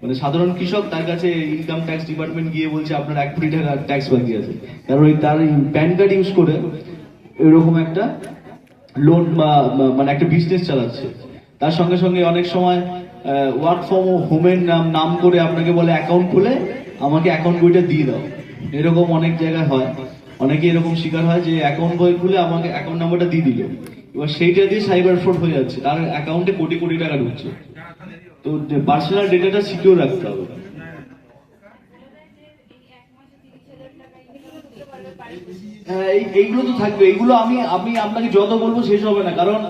মানে সাধারণ কৃষক, তার কাছে ইনকাম ট্যাক্স ডিপার্টমেন্ট গিয়ে বলছে আপনার 1 কোটি টাকা ট্যাক্স বাকি আছে, কারণ তার প্যান কার্ড ইউজ করে এরকম একটা লোন বা মানে একটা বিজনেস চালাচ্ছে। তার সঙ্গে সঙ্গে অনেক সময় ওয়ার্ক ফ্রম হোমের নাম করে আপনাকে বলে অ্যাকাউন্ট খুলে আমাকে অ্যাকাউন্ট বইটা দিয়ে দাও। এরকম অনেক জায়গায় হয়, অনেকে এরকম শিকার হয় যে অ্যাকাউন্ট বই খুলে আমাকে অ্যাকাউন্ট নাম্বারটা দিয়ে দিল, এবার সেইটা দিয়ে সাইবার ফ্রড হয়ে যাচ্ছে, তার অ্যাকাউন্টে কোটি কোটি টাকা ঢুকছে। তো পার্সোনাল ডেটাটা সিকিউর রাখতে হবে। হ্যাঁ, এইগুলো তো থাকবে। এইগুলো আমি আপনাকে যত বলবো শেষ হবে না, কারণ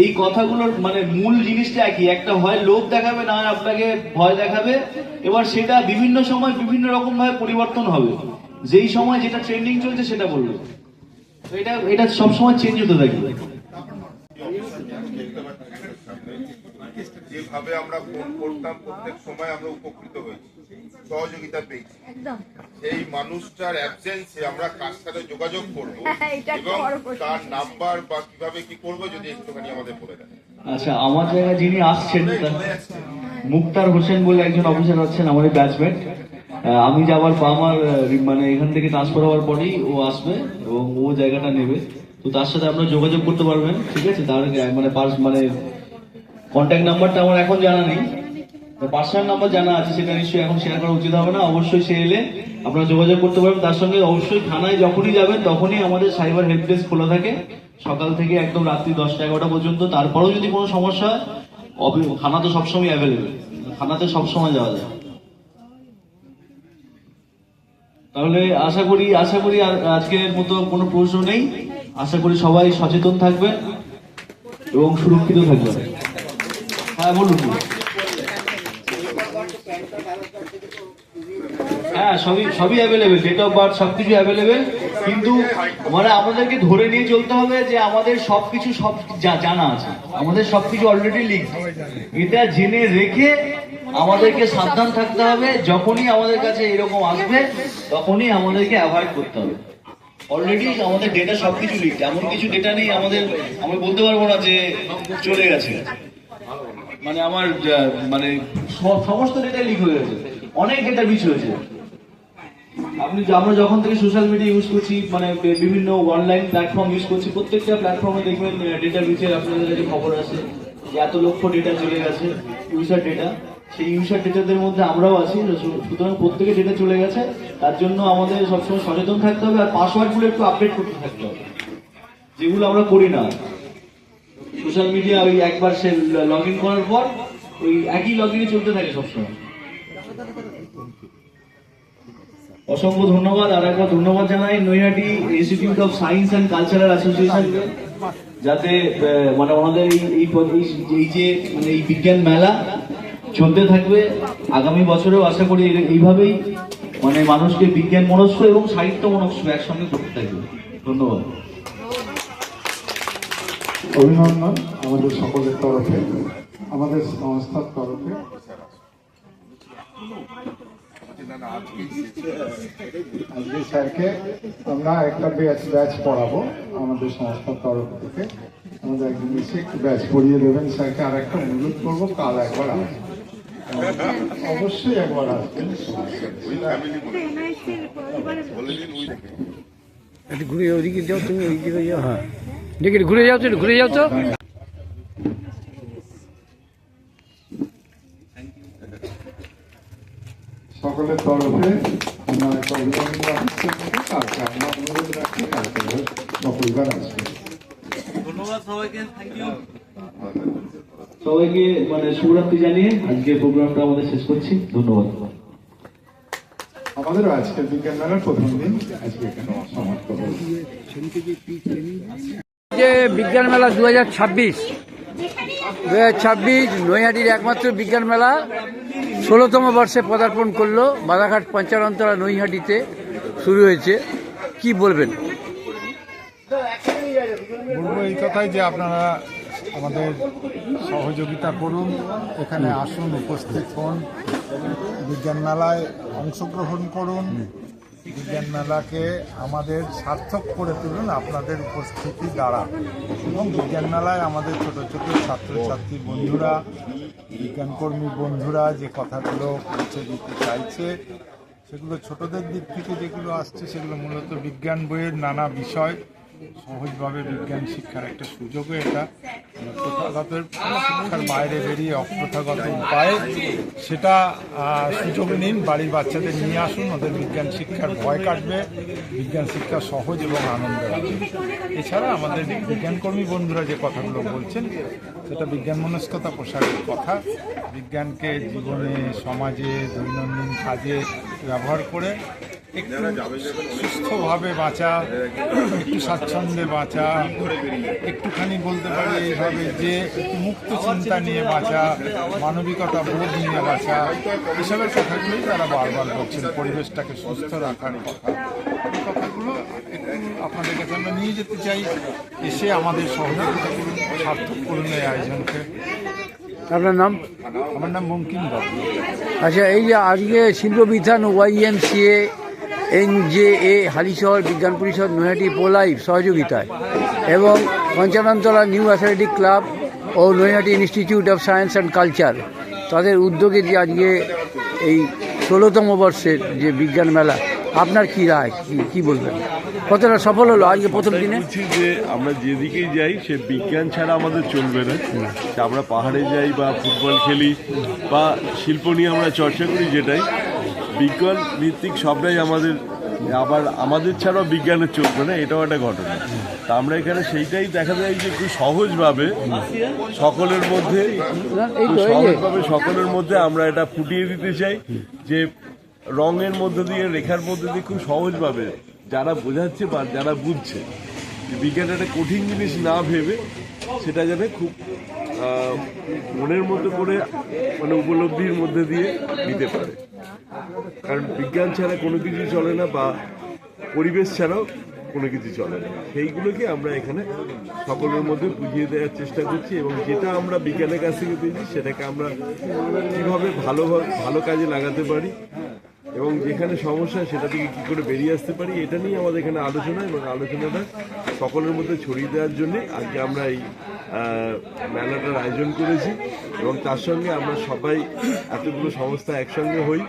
এই কথাগুলোর মানে মূল জিনিসটা একই। একটা হয় লোভ দেখাবে, না হয় আপনাকে ভয় দেখাবে। এবার সেটা বিভিন্ন সময় বিভিন্ন রকম ভাবে পরিবর্তন হবে, যেই সময় যেটা ট্রেন্ডিং চলছে সেটা বলবে। এটা সবসময় চেঞ্জ হতে থাকবে। যেভাবে আমরা ফোন করতাম, প্রত্যেক সময় আমরা উপকৃত হয়েছি, সহযোগিতা পেয়েছি। এই মানুষটার অ্যাবসেন্সে আমরা কার সাথে যোগাযোগ করবো এবং তার নাম্বার বা কিভাবে কি করবো যদি একটুখানি আমাদের বলে দেন। আচ্ছা, আমার জায়গায় যিনি আসছেন মুক্তার হোসেন বলে একজন অফিসার আছেন, আমাদের ব্যাচমেট। আমি যাবার পর আমার মানে এখান থেকে ট্রান্সফার হওয়ার পরেই ও আসবে এবং ও জায়গাটা নেবে। তো তার সাথে আপনারা যোগাযোগ করতে পারবেন, ঠিক আছে? তার মানে কন্ট্যাক্ট নাম্বারটা আমার এখন জানা নেই, পার্সোনাল নাম্বার জানা আছে, সেটা নিশ্চয়ই এখন শেয়ার করা উচিত হবে না। অবশ্যই সে এলে আপনারা যোগাযোগ করতে পারবেন। তার সঙ্গে অবশ্যই থানায় যখনই যাবেন তখনই আমাদের সাইবার হেল্প ডেস্ক খোলা থাকে, সকাল থেকে একদম রাত্রি 10টা-11টা পর্যন্ত। তারপরেও যদি কোনো সমস্যা হয়, থানা তো সবসময় অ্যাভেলেবেল, থানাতে সবসময় যাওয়া যায়। তাহলে আশা করি আজকের মতো কোনো প্রশ্ন নেই। আশা করি সবাই সচেতন থাকবেন এবং সুরক্ষিত থাকবেন। হ্যাঁ বলুন। হ্যাঁ, সবই অ্যাভেলেবেল, ডেট অফ বার্থ সবকিছু অ্যাভেলেবেল। কিন্তু মানে আমাদেরকে ধরে নিয়ে চলতে হবে যে আমাদের সবকিছু সব জানা আছে, আমাদের সবকিছু অলরেডি লিঙ্ক। এটা জেনে রেখে আমাদেরকে সাবধান থাকতে হবে। যখনই আমাদের কাছে এরকম আসবে তখনই আমাদেরকে অ্যাভয়েড করতে হবে। অলরেডি আমাদের ডেটা সবকিছু লিঙ্ক, এমন কিছু ডেটা নেই আমরা বলতে পারবো না যে চলে গেছে। মানে আমার মানে সমস্ত ডেটা লিক হয়ে গেছে, অনেক ডেটা মিস হয়েছে। আমরা যখন থেকে সোশ্যাল মিডিয়া ইউজ করছি, মানে বিভিন্ন অনলাইন প্ল্যাটফর্ম ইউজ করছি, প্রত্যেকটা প্ল্যাটফর্মে দেখবেন ডেটা ব্রিচের আপনাদের কাছে খবর আছে যে এত লক্ষ ডেটা চলে গেছে, ইউজার ডেটা। সেই ইউজার ডেটাদের মধ্যে আমরাও আছি, সুতরাং প্রত্যেকে ডেটা চলে গেছে। তার জন্য আমাদের সবসময় সচেতন থাকতে হবে, আর পাসওয়ার্ডগুলো একটু আপডেট করতে থাকতে হবে, যেগুলো আমরা করি না। সোশ্যাল মিডিয়া ওই একবার সে লগ ইন করার পর ওই একই লগ ইনে চলতে থাকে সবসময়। অসংখ্য ধন্যবাদ। আর একবার ধন্যবাদ জানাই Naihati institute of science and cultural অ্যাসোসিয়েশনকে, যাতে মানে ওনাদের এই যে মানে এই বিজ্ঞান মেলা চলতে থাকবে আগামী বছরেও। আশা করি এইভাবেই মানে মানুষকে বিজ্ঞান মনস্ক এবং সাহিত্য মনস্ক একসঙ্গে করতে থাকবে। ধন্যবাদ। অভিনন্দন আমাদের সকলের তরফে, আমাদের সংস্থার তরফে। আজকে স্যারকে আমরা একটা ব্যাচ পড়াবো আমাদের সংস্থার তরফ থেকে। আমাদের একদিন এসে একটু ব্যাচ পড়িয়ে দেবেন স্যারকে। আর একটা অনুরোধ করবো, কাল একবার আসবেন, অবশ্যই একবার আসবেন। ঘুরে ওদিকে যাও, তুমি ওইদিকে যাও। হ্যাঁ, দেখি ঘুরে যাও তো, ঘুরে যাও তো। সকলের তরফে আমরা একটা অভিনন্দন জানাচ্ছি। কালকে আমরা অনুরোধ রাখছি, কালকে সকলবার আসবেন। ধন্যবাদ সবাইকে, থ্যাংক ইউ সবাইকে। মানে শুভরাত্রি জানিয়ে আজকে প্রোগ্রামটা আমাদের শেষ করছি। ধন্যবাদ। আমাদেরও আজকে বিজ্ঞান মেলার প্রথম দিন আজকে এখানে সমাপ্ত হল। যে বিজ্ঞান মেলা 2026 নৈহাটির একমাত্র বিজ্ঞান মেলা 16তম বর্ষে পদার্পণ করলো। বাধাঘাট পঞ্চাননতলা নৈহাটিতে শুরু হয়েছে, কি বলবেন? বলবো এই কথাই যে আপনারা আমাদের সহযোগিতা করুন, এখানে আসুন, উপস্থিত হন, বিজ্ঞান মেলায় অংশগ্রহণ করুন, বিজ্ঞান মেলাকে আমাদের সার্থক করে তুলুন আপনাদের উপস্থিতি দ্বারা। এবং বিজ্ঞান মেলায় আমাদের ছোট ছোট ছাত্রছাত্রী বন্ধুরা, বিজ্ঞানকর্মী বন্ধুরা যে কথাগুলো পৌঁছে দিতে চাইছে, সেগুলো ছোটদের দিক থেকে যেগুলো আসছে সেগুলো মূলত বিজ্ঞান বইয়ের নানা বিষয় সহজভাবে বিজ্ঞান শিক্ষার একটা সুযোগও এটা। প্রথাগত শিক্ষার বাইরে বেরিয়ে অপ্রথাগত উপায়ে সেটা সুযোগ নিন, বাড়ির বাচ্চাদের নিয়ে আসুন, ওদের বিজ্ঞান শিক্ষার ভয় কাটবে, বিজ্ঞান শিক্ষা সহজ এবং আনন্দ লাগবে। এছাড়া আমাদের বিজ্ঞানকর্মী বন্ধুরা যে কথাগুলো বলছেন সেটা বিজ্ঞান মনস্কতা প্রসারের কথা। বিজ্ঞানকে জীবনে, সমাজে, দৈনন্দিন কাজে ব্যবহার করে একটু সুস্থভাবে বাঁচা, একটু স্বাচ্ছন্দ্যে বাঁচা, একটুখানি বলতে পারি এইভাবে যে একটু মুক্ত চিন্তা নিয়ে বাঁচা, মানবিকতা বোধ নিয়ে বাঁচা, এসবের কথাগুলোই তারা বারবার বলছেন। পরিবেশটাকে সুস্থ রাখার কথা, এই কথাগুলো একটু আপনাদের কাছে আমরা নিয়ে যেতে চাই। এসে আমাদের সহযোগিতা করুন, সার্থক করুন এই আয়োজনকে। আপনার নাম? আমার নাম বঙ্কিম বাবু। আচ্ছা, এই যে আজকে শিল্পবিধান, YMCA, NJA, হালিশহর বিজ্ঞান পরিষদ, নৈহাটি প্রো-লাইফ সহযোগিতায় এবং পঞ্চাননতলা নিউ অ্যাথলেটিক ক্লাব ও Naihati institute of science and culture তাদের উদ্যোগে যে আজকে এই 16তম বর্ষের যে বিজ্ঞান মেলা, আপনার কি রায়, কি বলবেন? কতটা সফল হলো আজকে প্রথম দিনে? বলছি যে আমরা যেদিকেই যাই সে বিজ্ঞান ছাড়া আমাদের চলবে না। আমরা পাহাড়ে যাই বা ফুটবল খেলি বা শিল্প নিয়ে আমরা চর্চা করি, যেটাই বিজ্ঞান ভিত্তিক সবটাই আমাদের, আবার আমাদের ছাড়াও বিজ্ঞানের চলবে না, এটাও একটা ঘটনা। তা আমরা এখানে সেইটাই দেখা যায় যে খুব সহজভাবে সকলের মধ্যে আমরা এটা ফুটিয়ে দিতে চাই যে রঙের মধ্যে দিয়ে, রেখার মধ্যে দিয়ে খুব সহজভাবে যারা বোঝাচ্ছে বা যারা বুঝছে বিজ্ঞান একটা কঠিন জিনিস না ভেবে সেটা যাতে খুব মনের মধ্যে করে মানে উপলব্ধির মধ্যে দিয়ে দিতে পারে। কারণ বিজ্ঞান ছাড়া কোনো কিছু চলে না, বা পরিবেশ ছাড়াও কোনো কিছু চলে না। সেইগুলোকে আমরা এখানে সকলের মধ্যে বুঝিয়ে দেওয়ার চেষ্টা করছি, এবং যেটা আমরা বিজ্ঞানের কাছ থেকে পেয়েছি সেটাকে আমরা কীভাবে ভালো কাজে লাগাতে পারি এবং যেখানে সমস্যা সেটা থেকে কী করে বেরিয়ে আসতে পারি, এটা নিয়ে আমাদের এখানে আলোচনা, এবং আলোচনাটা সকলের মধ্যে ছড়িয়ে দেওয়ার জন্যে আজকে আমরা এই মেলাটার আয়োজন করেছি। এবং তার সঙ্গে আমরা সবাই এতগুলো সংস্থা একসঙ্গে হই,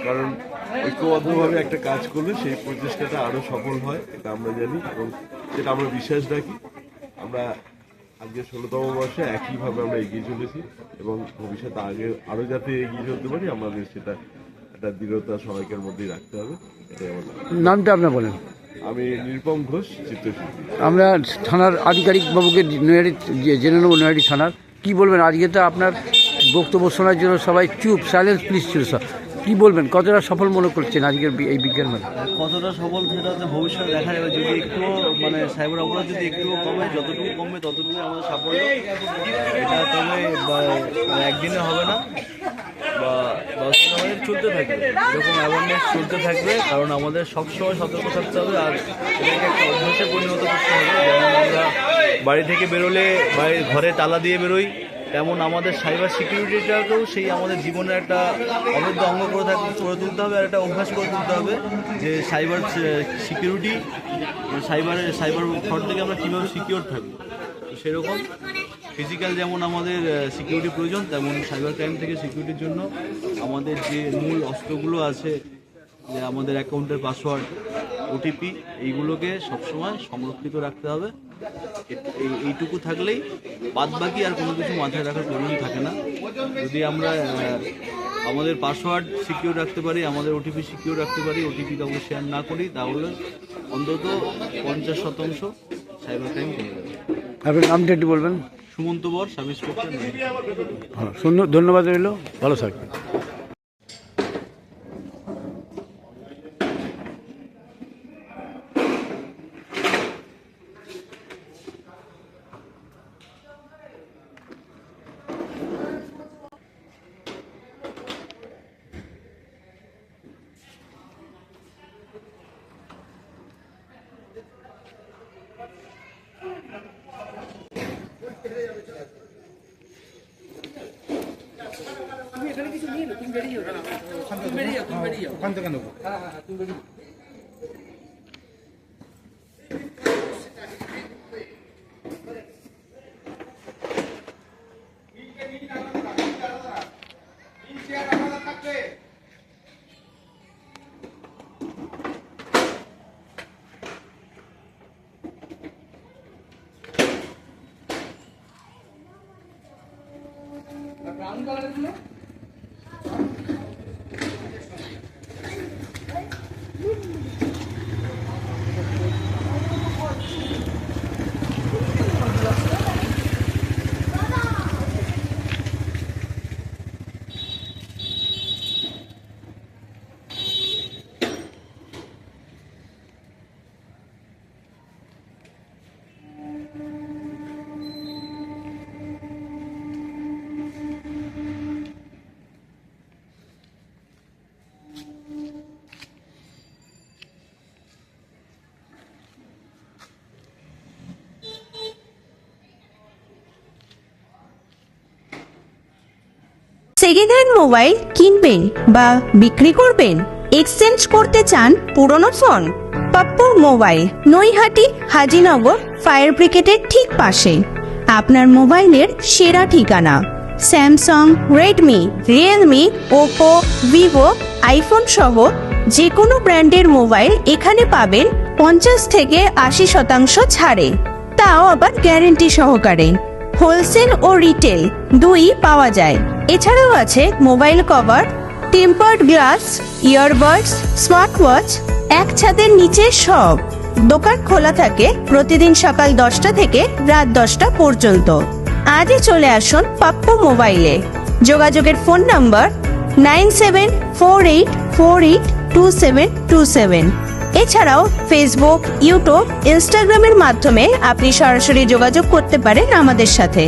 কারণ ঐক্যবদ্ধভাবে একটা কাজ করলে সেই প্রচেষ্টাটা আরও সফল হয়, এটা আমরা জানি এবং সেটা আমরা বিশ্বাস রাখি। আমরা আজকে 16তম বর্ষে একইভাবে আমরা এগিয়ে চলেছি এবং ভবিষ্যতে আরও যাতে এগিয়ে চলতে পারি আমাদের সেটা একটা দৃঢ়তা সবাইকার মধ্যেই রাখতে হবে, এটাই আমার নামটা আপনার বলেন। আমি নিরুপম ঘোষ, চিত্রশিল্পী। আমরা থানার আধিকারিক বাবুকে নৈহাটি জেনে নেবো, নৈহাটি থানার কী বলবেন? আজকে তো আপনার বক্তব্য শোনার জন্য সবাই চুপ, সাইলেন্স প্লিজ ছিল সব। কী বলবেন, কতটা সফল মনে করছেন আজকের এই বিজ্ঞান মেলা? কতটা সফল সেটা তো ভবিষ্যতে দেখা যাবে, যদি একটু মানে সাইবার অপরাধ যদি একটুও কমে, যতটুকু কমবে ততটুকুই আমাদের সাফল্য। এটা তবে একদিনে হবে না, বা 10 দিন আমাদের চলতে থাকবে, এরকম অ্যাওয়ারনেস চলতে থাকবে, কারণ আমাদের সবসময় সতর্ক থাকতে হবে আর এটাকে একটা অভ্যাসে পরিণত করতে হবে। যেমন আমরা বাড়ি থেকে বেরোলে ঘরে তালা দিয়ে বেরোই, তেমন আমাদের সাইবার সিকিউরিটিটাকেও সেই আমাদের জীবনের একটা অবৈধ অঙ্গ করে তুলতে হবে, আর একটা অভ্যাস করে তুলতে হবে যে সাইবার সিকিউরিটি, সাইবার ফ্রড থেকে আমরা কীভাবে সিকিউর থাকবো। তো সেরকম ফিজিক্যাল যেমন আমাদের সিকিউরিটি প্রয়োজন, তেমন সাইবার ক্রাইম থেকে সিকিউরিটির জন্য আমাদের যে মূল অস্ত্রগুলো আছে, যে আমাদের অ্যাকাউন্টের পাসওয়ার্ড, ওটিপি, এইগুলোকে সবসময় সংরক্ষিত রাখতে হবে। এইটুকু থাকলেই বাদ বাকি আর কোনো কিছু মাথায় রাখার প্রয়োজন থাকে না। যদি আমরা আমাদের পাসওয়ার্ড সিকিউর রাখতে পারি, আমাদের ওটিপি সিকিউর রাখতে পারি, ওটিপি কাউকে শেয়ার না করি, তাহলে অন্তত 50% সাইবার ক্রাইম কমে যাবে। আপনার নামটা একটু বলবেন? সুমন্ত বর, সাব ইন্সপেক্টর। ধন্যবাদ রইল, ভালো থাকবেন। সেকেন্ড হ্যান্ড মোবাইল কিনবেন বা বিক্রি করবেন, এক্সচেঞ্জ করতে চান পুরনো phone? Pappu mobile, Naihati Hazinagar fire ব্রিগেডের ঠিক পাশে আপনার মোবাইলের সেরা ঠিকানা। Samsung, Redmi, Realme, Oppo, Vivo, iPhone সহ যে কোনো ব্র্যান্ডের মোবাইল এখানে পাবেন 50 থেকে 80% ছাড়ে, তাও আবার গ্যারেন্টি সহকারে। হোলসেল ও রিটেল দুই পাওয়া যায়। এছাড়াও আছে mobile cover, tempered glass, earbuds, smart watch, এক ছাদের নিচে সব। দোকান খোলা থাকে প্রতিদিন সকাল 10টা থেকে রাত 10টা পর্যন্ত। আজই চলে আসুন পাপ্পু মোবাইলে। যোগাযোগের ফোন নাম্বার 9748482727। এছাড়াও ফেসবুক, ইউটিউব, ইনস্টাগ্রামের মাধ্যমে আপনি সরাসরি যোগাযোগ করতে পারেন আমাদের সাথে।